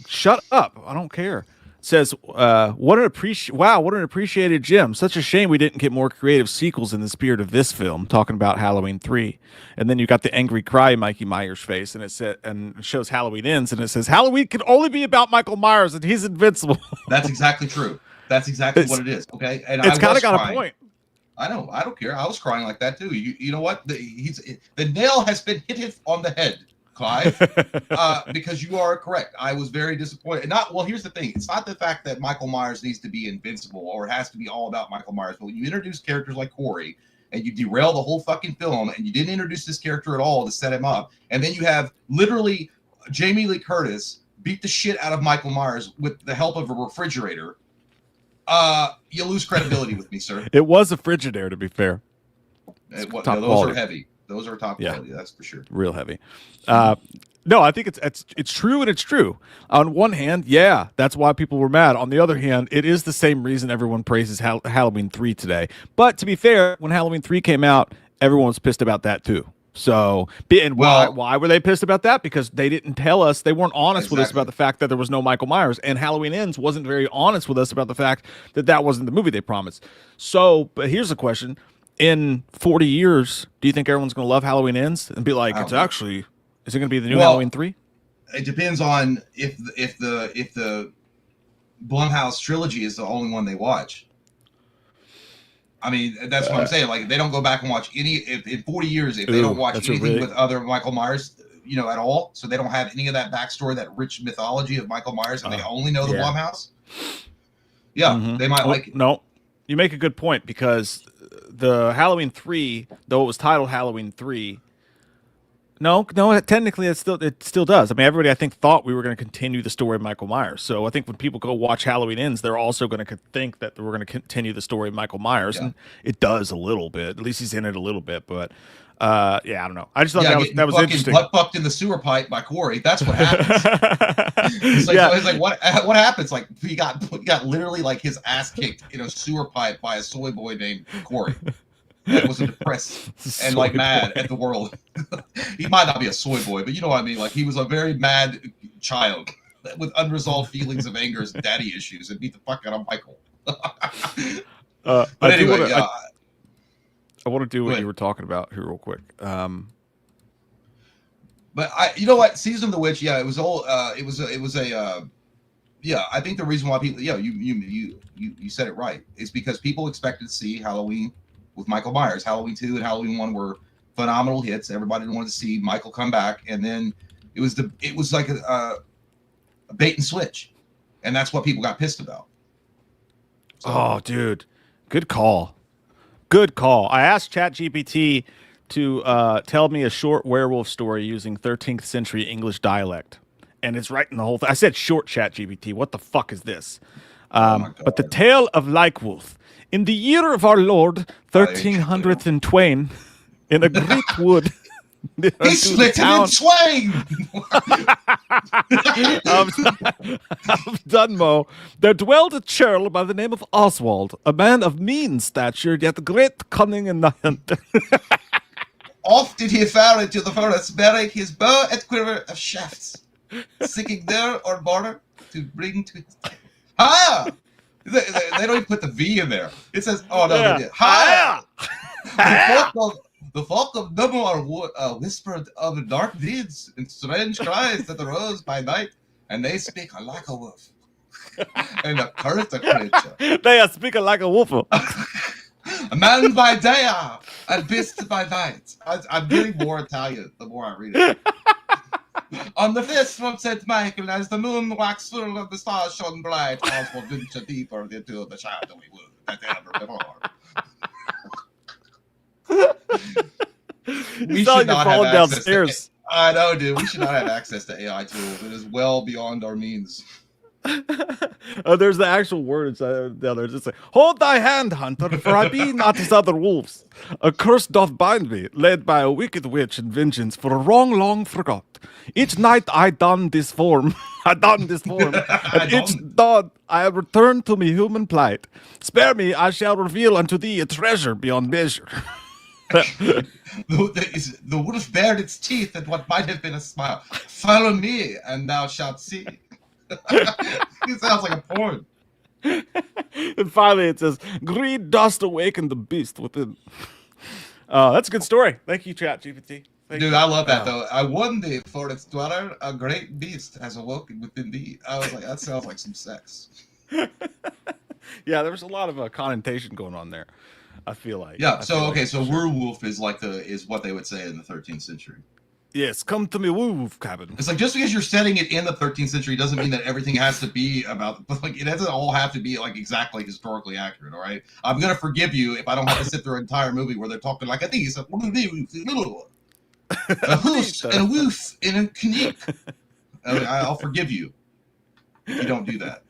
Shut up! I don't care. It says, what an appreciated gem. Such a shame we didn't get more creative sequels in the spirit of this film. Talking about Halloween 3, and then you got the angry cry Mikey Myers face, and it shows Halloween Ends, and it says Halloween can only be about Michael Myers, and he's invincible. That's exactly true. That's exactly what it is. Okay, and it's kind of got a point. I know. I don't care. I was crying like that too. You know what? The nail has been hit on the head, Clive, because you are correct. I was very disappointed. Here's the thing. It's not the fact that Michael Myers needs to be invincible or it has to be all about Michael Myers. But when you introduce characters like Corey and you derail the whole fucking film and you didn't introduce this character at all to set him up, and then you have literally Jamie Lee Curtis beat the shit out of Michael Myers with the help of a refrigerator, you lose credibility with me, sir. It was a Frigidaire, to be fair. Those are heavy. Those are top quality, that's for sure. Real heavy. No, I think it's true, and it's true. On one hand, yeah, that's why people were mad. On the other hand, it is the same reason everyone praises Halloween 3 today. But to be fair, when Halloween 3 came out, everyone was pissed about that too. So, why were they pissed about that? Because they didn't tell us, they weren't honest with us about the fact that there was no Michael Myers, and Halloween Ends wasn't very honest with us about the fact that that wasn't the movie they promised. So, but here's the question. In 40 years, do you think everyone's going to love Halloween Ends and be like, is it going to be the new Halloween 3? It depends on if the Blumhouse trilogy is the only one they watch. I mean, that's what I'm saying. Like, they don't go back and watch any. If in 40 years, if they don't watch anything with other Michael Myers, at all, so they don't have any of that backstory, that rich mythology of Michael Myers, and they only know the Blumhouse. Yeah, they might like it. No, you make a good point, because the Halloween 3, though it was titled Halloween 3. No, technically it still does. I mean, everybody, I think, thought we were going to continue the story of Michael Myers. So I think when people go watch Halloween Ends, they're also going to think that we're going to continue the story of Michael Myers, and it does a little bit. At least he's in it a little bit, but I don't know. I just thought that was interesting. Butt fucked in the sewer pipe by Corey. That's what happens. It's like what happens? Like he got literally like his ass kicked in a sewer pipe by a soy boy named Corey. That was depressed and like mad at the world. He might not be a soy boy, but you know what I mean. Like, he was a very mad child with unresolved feelings of anger, daddy issues, and beat the fuck out of Michael. But anyway, I want to do what you were talking about here real quick. But you know what? Season of the Witch. Yeah, it was all. It was a. Yeah, I think the reason why people. Yeah, you said it right. Is because people expected to see Halloween with Michael Myers. Halloween 2 and Halloween 1 were phenomenal hits. Everybody wanted to see Michael come back, and then it was like a bait and switch, and that's what people got pissed about. So, oh, dude, good call. I asked ChatGPT to tell me a short werewolf story using 13th century English dialect. And it's writing the whole thing. I said short, ChatGPT. What the fuck is this? But the tale of Lycewolf. In the year of our Lord, 1320, in a great wood. He split it in twain! Of Dunmow, there dwelled a churl by the name of Oswald, a man of mean stature, yet great cunning in the hunt. Oft did he fare into the forest, bearing his bow and quiver of shafts, seeking there or border to bring to his... Ha! They don't even put the V in there. It says, oh no, they did. Ha! The folk of Dunmow are whispered of dark deeds and strange cries that arose by night, and they speak like a wolf. And a cursed creature. They are speaking like a wolf. A man by day and beast by night. I'm getting more Italian the more I read it. On the fist from St. Michael, as the moon waxed full of the stars shone bright, Oswald ventured deeper into the shadowy wood that ever before. We should not have access downstairs. I know, dude. We should not have access to AI tools. It is well beyond our means. Oh, there's the actual words down there. Just like, hold thy hand, hunter, for I be not as other wolves. A curse doth bind me, led by a wicked witch in vengeance for a wrong long forgot. Each night I don this form. And each dawn I return to me human plight. Spare me, I shall reveal unto thee a treasure beyond measure. The wolf bared its teeth at what might have been a smile. Follow me, and thou shalt see. It sounds like a porn. And finally it says, greed dost awaken the beast within. That's a good story. Thank you, ChatGPT. Dude, I love that, though. I won thee for its dweller, a great beast has awoken within thee. I was like, that sounds like some sex. Yeah, there was a lot of connotation going on there, I feel like. Yeah, so werewolf is like is what they would say in the 13th century. Yes, come to me, wolf cabin. It's like, just because you're setting it in the 13th century doesn't mean that everything has to be about, like, it doesn't all have to be like exactly historically accurate. All right, I'm gonna forgive you if I don't have to sit through an entire movie where they're talking like, I think it's a hoose and a woof and a knick. I'll forgive you if you don't do that.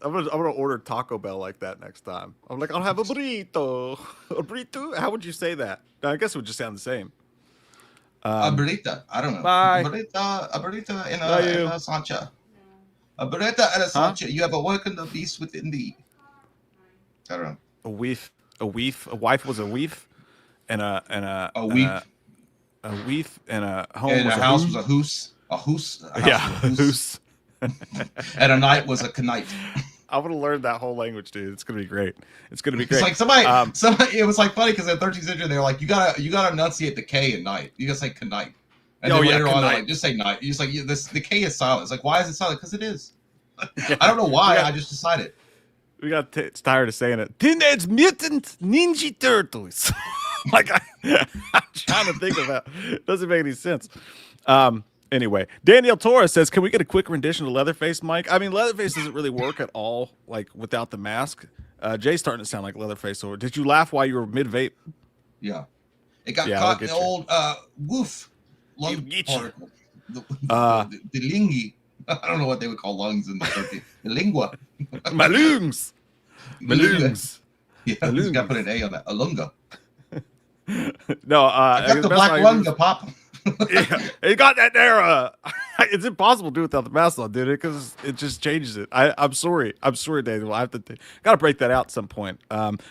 I'm gonna order Taco Bell like that next time. I'm like, I'll have a burrito. A burrito? How would you say that? I guess it would just sound the same. A burrito. I don't know. Bye. A burrito and a sancha. A burrito and a sancha. You have awoken the beast within thee. I don't know. A weef. A wife was a weef, and a weef. A weef and a home. And was a house was a hoose. A hoose. A hoose. And a night was a knight. I'm gonna learn that whole language, dude. It's gonna be great. It's gonna be great. It's like somebody. It was like funny because in the 13th century they were like, you gotta enunciate the K in night. You gotta say knight. And then later on, they're like, just say night. You just like the K is silent. It's like, why is it silent? Because it is. I don't know why. I just decided. We got tired of saying it. Teenage Mutant Ninja Turtles. Like I'm trying to think of that. It doesn't make any sense. Anyway, Danielle Torres says, can we get a quick rendition of Leatherface, Mike? I mean, Leatherface doesn't really work at all, like, without the mask. Jay's starting to sound like Leatherface. So did you laugh while you were mid-vape? Yeah. It got caught in the old woof lung particle. The lingi. I don't know what they would call lungs in the Turkey. The lingua. My lungs. My lungs. Yeah, you got to put an A on that. A lunga. No, I got the black lunga, Pop. Yeah, you got that there. It's impossible to do without the mask on, dude, because it just changes it. I'm sorry, Daniel. I have to gotta break that out at some point.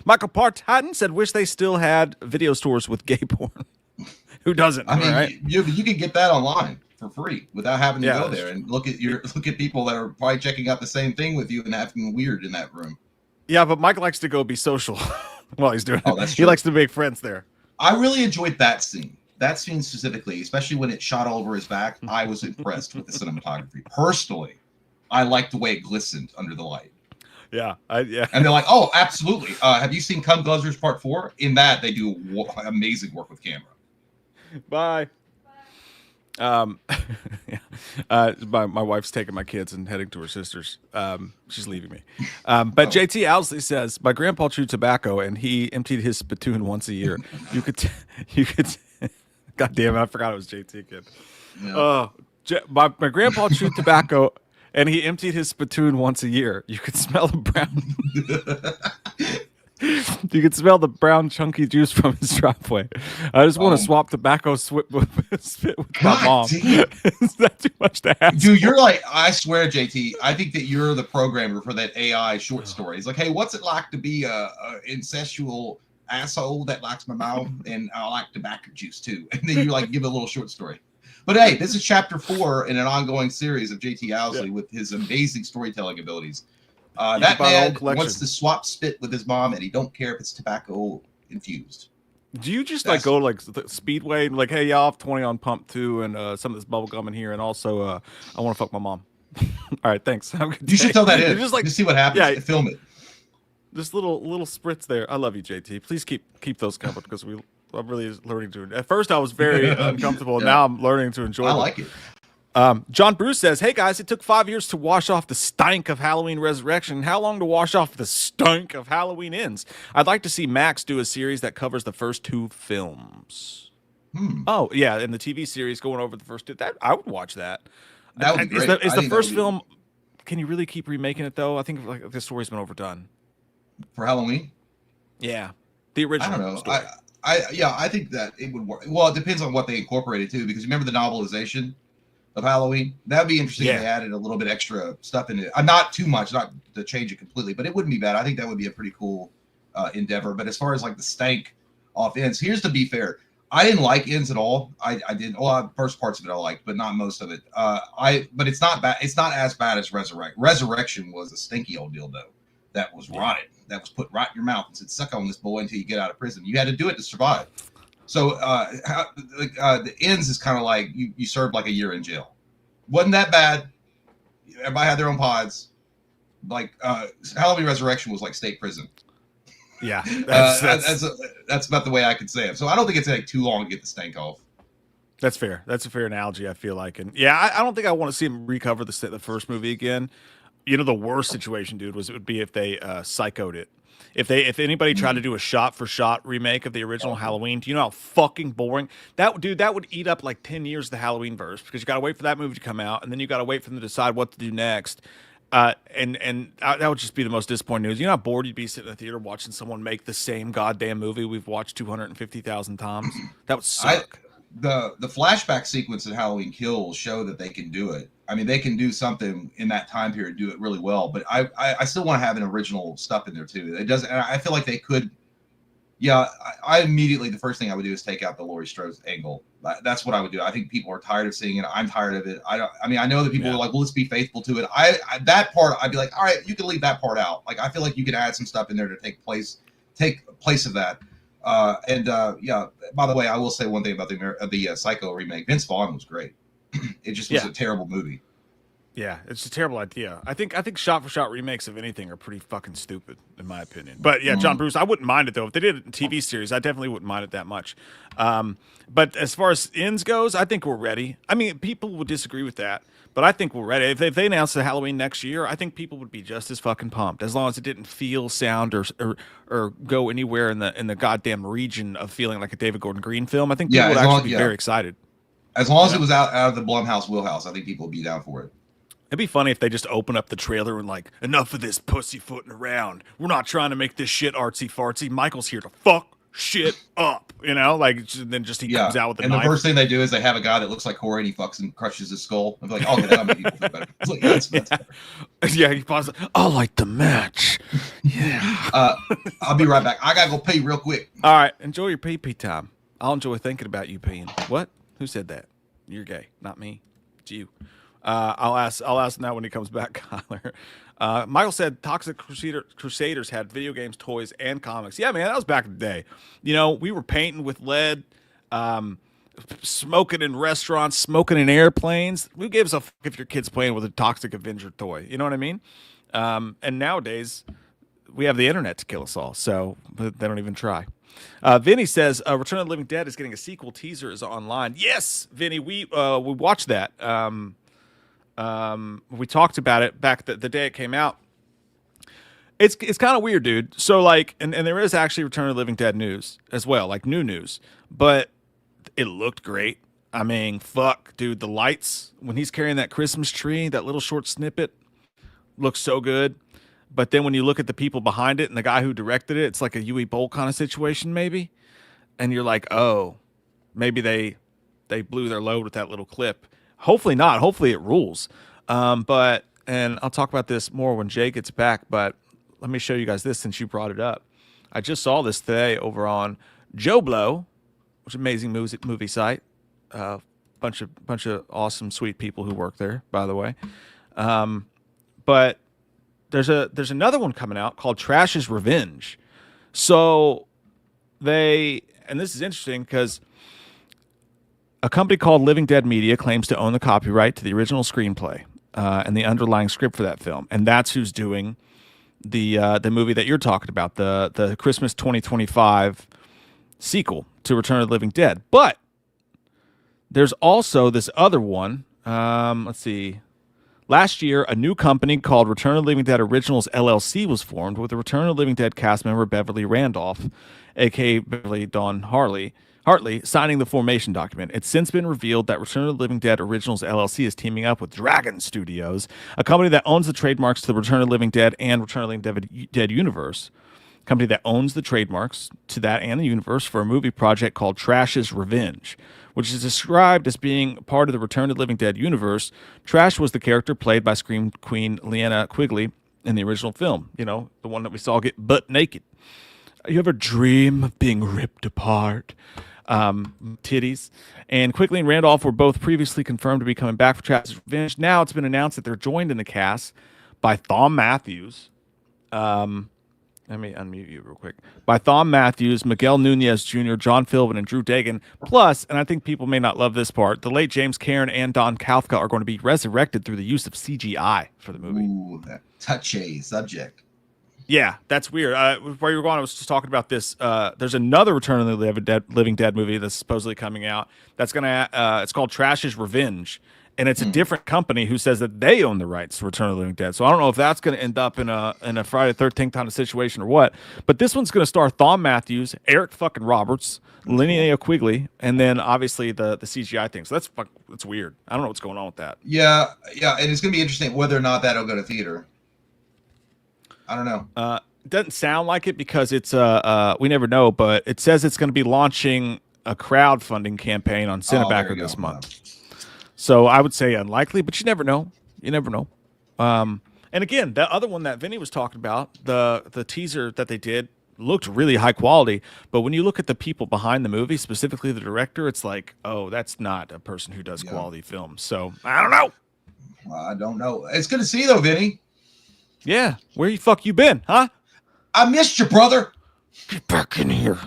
Michael Parton said, "Wish they still had video stores with gay porn." Who doesn't? I mean, right? you can get that online for free without having to go there and look at people that are probably checking out the same thing with you and acting weird in that room. Yeah, but Mike likes to go be social while he's doing it. That's true. He likes to make friends there. I really enjoyed that scene. That scene specifically, especially when it shot all over his back, I was impressed with the cinematography. Personally, I liked the way it glistened under the light. Yeah. And they're like, oh, absolutely. Have you seen Come Guzzlers Part 4? In that, they do amazing work with camera. Bye. Yeah. My wife's taking my kids and heading to her sister's. She's leaving me. But JT Owsley says, my grandpa chewed tobacco and he emptied his spittoon once a year. You could, God damn it, I forgot it was JT again. Yeah. My grandpa chewed tobacco and he emptied his spittoon once a year. You could smell the brown. You could smell the brown chunky juice from his driveway. I just want to swap tobacco spit with my mom. Is that too much to ask? Dude, you're like, I swear, JT, I think that you're the programmer for that AI short story. It's like, hey, what's it like to be a incestual asshole that likes my mouth, and I like tobacco juice too. And then you like give a little short story. But hey, this is chapter 4 in an ongoing series of JT Owsley with his amazing storytelling abilities. That man wants to swap spit with his mom, and he don't care if it's tobacco infused. Do you just like go like the Speedway and like, hey, y'all have 20 on pump 2 and some of this bubble gum in here, and also I want to fuck my mom. All right, thanks. You should tell that in. Just like see what happens. Yeah, film it. Just little spritz there. I love you, JT. Please keep those covered because I'm really learning to. At first, I was very uncomfortable. Now I'm learning to enjoy. I like it. John Bruce says, hey guys, it took 5 years to wash off the stank of Halloween Resurrection. How long to wash off the stank of Halloween Ends? I'd like to see Max do a series that covers the first 2 films. Oh, yeah, and the TV series going over the first 2. That I would watch that. That would be great. Is the first film, can you really keep remaking it though? I think like the story's been overdone. For Halloween? Yeah. The original I don't know. story. I think that it would work. Well, it depends on what they incorporated too, because remember the novelization of Halloween? That would be interesting if they added a little bit extra stuff in it. Not too much, not to change it completely, but it wouldn't be bad. I think that would be a pretty cool endeavor. But as far as like the stank off Ends, here's to be fair. I didn't like Ends at all. I did first parts of it I liked, but not most of it. But it's not bad. It's not as bad as Resurrection. Resurrection was a stinky old dildo that was rotted, that was put right in your mouth and said, suck on this boy until you get out of prison. You had to do it to survive. So the Ends is kind of like you served like a year in jail. Wasn't that bad. Everybody had their own pods. Like Halloween Resurrection was like state prison. Yeah, that's about the way I could say it. So I don't think it's like too long to get the stank off. That's fair. That's a fair analogy, I feel like. And yeah, I don't think I want to see him recover the first movie again. You know, the worst situation, dude, would be if they psychoed it. If anybody tried to do a shot-for-shot remake of the original Halloween, do you know how fucking boring that would eat up like 10 years of the Halloween verse, because you got to wait for that movie to come out, and then you got to wait for them to decide what to do next. And that would just be the most disappointing news. You know how bored you'd be sitting in the theater watching someone make the same goddamn movie we've watched 250,000 times? That would suck. The flashback sequence in Halloween Kills show that they can do it. I mean, they can do something in that time period, do it really well. But I still want to have an original stuff in there too. It doesn't. And I feel like they could. Yeah, I immediately the first thing I would do is take out the Laurie Strode angle. That's what I would do. I think people are tired of seeing it. I'm tired of it. I mean, I know that people are like, well, let's be faithful to it. That part, I'd be like, all right, you can leave that part out. Like, I feel like you could add some stuff in there to take place of that. Yeah. By the way, I will say one thing about the Psycho remake. Vince Vaughn was great. It just was a terrible movie. Yeah, it's a terrible idea. I think shot-for-shot remakes of anything are pretty fucking stupid, in my opinion. But yeah, John Bruce, I wouldn't mind it though. If they did it in TV series, I definitely wouldn't mind it that much. But as far as Ends goes, I think we're ready. I mean, people would disagree with that, but I think we're ready. If they announce the Halloween next year, I think people would be just as fucking pumped, as long as it didn't feel, sound, or go anywhere in the goddamn region of feeling like a David Gordon Green film. I think people would actually be very excited. As long as it was out of the Blumhouse wheelhouse, I think people would be down for it. It'd be funny if they just open up the trailer and like, enough of this pussyfooting around. We're not trying to make this shit artsy fartsy. Michael's here to fuck shit up, you know? Like, then just he comes out with a knife. And the first thing they do is they have a guy that looks like Corey and he fucks and crushes his skull. I'm like, oh, okay, that'll make people feel better. It's like, that's better. Yeah, he pauses. I'll light the match. Yeah. I'll be right back. I gotta go pee real quick. All right, enjoy your pee time. I'll enjoy thinking about you peeing. What? Who said that? You're gay, not me. It's you. I'll ask now when he comes back, Kyler. Michael said Toxic Crusaders had video games, toys, and comics. Yeah, man, that was back in the day. You know, we were painting with lead, smoking in restaurants, smoking in airplanes. Who gives a fuck if your kid's playing with a Toxic Avenger toy? You know what I mean? And nowadays, we have the internet to kill us all, so they don't even try. Vinny says Return of the Living Dead is getting a sequel. Teaser is online. Yes, Vinny, we watched that. We talked about it back the day it came out. It's kind of weird, dude. So like, and there is actually Return of the Living Dead news as well, like new news. But it looked great. I mean, fuck, dude. The lights when he's carrying that Christmas tree, that little short snippet, looks so good. But then when you look at the people behind it and the guy who directed it, it's like a Yui Bowl kind of situation, maybe. And you're like, oh, maybe they blew their load with that little clip. Hopefully not. Hopefully it rules. But I'll talk about this more when Jay gets back. But let me show you guys this since you brought it up. I just saw this today over on Joe Blow, which is an amazing movie site. Bunch of awesome, sweet people who work there, by the way. But there's another one coming out called Trash's Revenge. So and this is interesting because a company called Living Dead Media claims to own the copyright to the original screenplay and the underlying script for that film, and that's who's doing the movie that you're talking about, the Christmas 2025 sequel to Return of the Living Dead. But there's also this other one. Let's see. Last year, a new company called Return of the Living Dead Originals LLC was formed with the Return of the Living Dead cast member Beverly Randolph, a.k.a. Beverly Dawn Hartley, signing the formation document. It's since been revealed that Return of the Living Dead Originals LLC is teaming up with Dragon Studios, a company that owns the trademarks to the Return of the Living Dead and Return of the Living Dead universe. Company that owns the trademarks to that and the universe for a movie project called Trash's Revenge, which is described as being part of the Return of the Living Dead universe. Trash was the character played by Scream Queen Leanna Quigley in the original film. You know, the one that we saw get butt naked. You ever dream of being ripped apart? Titties. And Quigley and Randolph were both previously confirmed to be coming back for Trash's Revenge. Now it's been announced that they're joined in the cast by Thom Matthews. Let me unmute you real quick. By Thom Matthews, Miguel Nunez Jr., John Philbin, and Drew Dagan. Plus, and I think people may not love this part, the late James Cairn and Don Kafka are going to be resurrected through the use of CGI for the movie. Ooh, that touchy subject. Yeah, that's weird. Where you were going, I was just talking about this. There's another Return of the Living Dead movie that's supposedly coming out. That's gonna. It's called Trash's Revenge, and it's a different company who says that they own the rights to Return of the Living Dead. So I don't know if that's going to end up in a Friday the 13th kind of situation or what. But this one's going to star Thom Matthews, Eric fucking Roberts, Linnea Quigley, and then obviously the CGI thing. So that's weird. I don't know what's going on with that. Yeah, and it's going to be interesting whether or not that'll go to theater. I don't know. It doesn't sound like it because it's we never know, but it says it's going to be launching a crowdfunding campaign on Cinebacker this month. So I would say unlikely, but you never know. You never know. And again, that other one that Vinny was talking about, the teaser that they did looked really high quality. But when you look at the people behind the movie, specifically the director, it's like, oh, that's not a person who does quality films. So I don't know. I don't know. It's good to see you, though, Vinny. Yeah. Where you fuck you been, huh? I missed you, brother. Get back in here.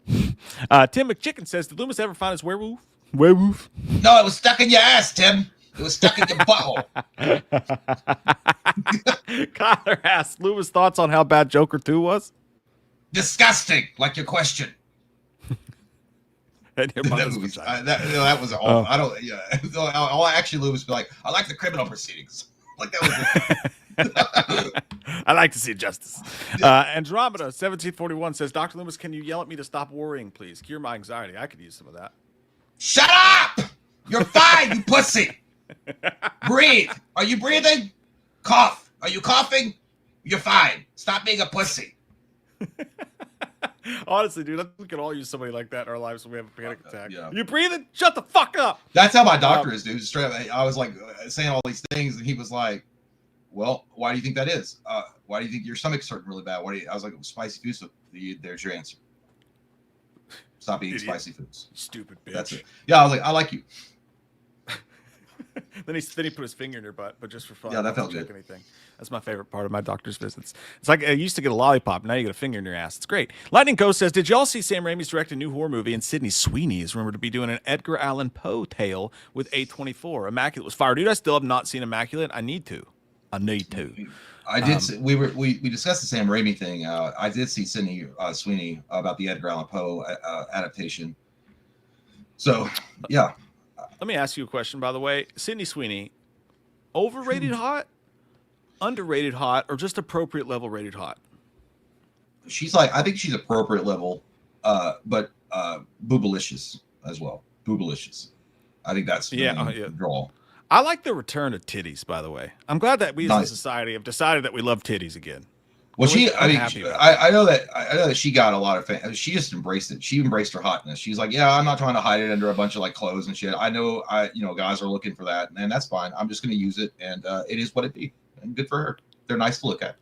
Tim McChicken says, did Loomis ever find his werewolf? Werewolf? No, it was stuck in your ass, Tim. It was stuck in your butthole. Connor asked Loomis thoughts on how bad Joker 2 was. Disgusting, like your question. That was all. I don't. Yeah, I'll actually Loomis be like, I like the criminal proceedings. Like that was. I like to see justice. Andromeda 1741 says, Dr. Loomis, can you yell at me to stop worrying, please? Cure my anxiety. I could use some of that. Shut up! You're fine, you pussy. Breathe. Are you breathing? Cough. Are you coughing? You're fine. Stop being a pussy. Honestly, dude, I think we could all use somebody like that in our lives when we have a panic attack. Yeah. You breathing? Shut the fuck up. That's how my doctor is, dude. Straight up, I was like saying all these things, and he was like, well, why do you think that is? Why do you think your stomach's hurting really bad? I was like, spicy foods. So there's your answer. Stop eating spicy foods. Stupid bitch. That's it. Yeah, I was like, I like you. then he put his finger in your butt, but just for fun. Yeah, that felt good. Anything. That's my favorite part of my doctor's visits. It's like I used to get a lollipop. Now you get a finger in your ass. It's great. Lightning Ghost says, did y'all see Sam Raimi's direct a new horror movie? And Sydney Sweeney is rumored to be doing an Edgar Allan Poe tale with A24. Immaculate was fired. Dude, I still have not seen Immaculate. I need to. I did. We discussed the Sam Raimi thing. I did see Sydney Sweeney about the Edgar Allan Poe adaptation. So, yeah. Let me ask you a question, by the way. Sydney Sweeney, overrated hot, underrated hot, or just appropriate level rated hot? She's like, I think she's appropriate level, but boobalicious as well. Boobalicious. I think that's the draw. I like the return of titties, by the way. I'm glad that we as a society have decided that we love titties again. Well, I know that she got a lot of fans. She just embraced it. She embraced her hotness. She's like, yeah, I'm not trying to hide it under a bunch of like clothes and shit. I know, guys are looking for that, and that's fine. I'm just going to use it, and it is what it be. And good for her. They're nice to look at.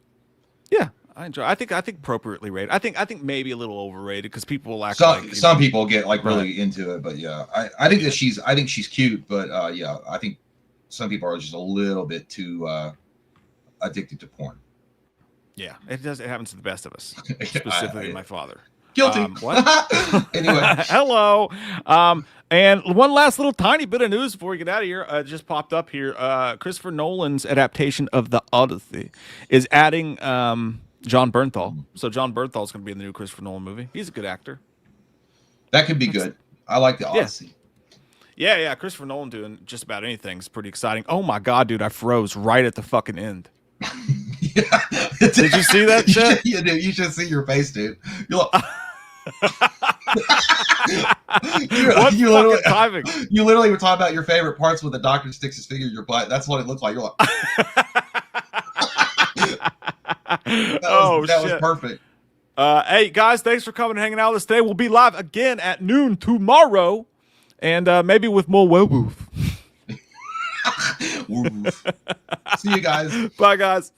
Yeah, I enjoy. I think appropriately rated. I think maybe a little overrated because people will act some people get like really into it, but yeah, I think that she's cute, but yeah, I think some people are just a little bit too addicted to porn. Yeah, it happens to the best of us, specifically my father. Guilty. What? Anyway. Hello. And one last little tiny bit of news before we get out of here. Just popped up here. Christopher Nolan's adaptation of The Odyssey is adding John Bernthal. So John Bernthal is going to be in the new Christopher Nolan movie. He's a good actor. That could be good. I like The Odyssey. Yeah. Christopher Nolan doing just about anything is pretty exciting. Oh my God, dude, I froze right at the fucking end. Yeah. Did you see that shit? Yeah, dude. You should see your face, dude. You're like, you literally were talking about your favorite parts when the doctor sticks his finger in your butt. That's what it looked like. You're like, that was perfect. Hey guys, thanks for coming and hanging out with us today. We'll be live again at noon tomorrow, and maybe with more werewolf. See you guys. Bye guys.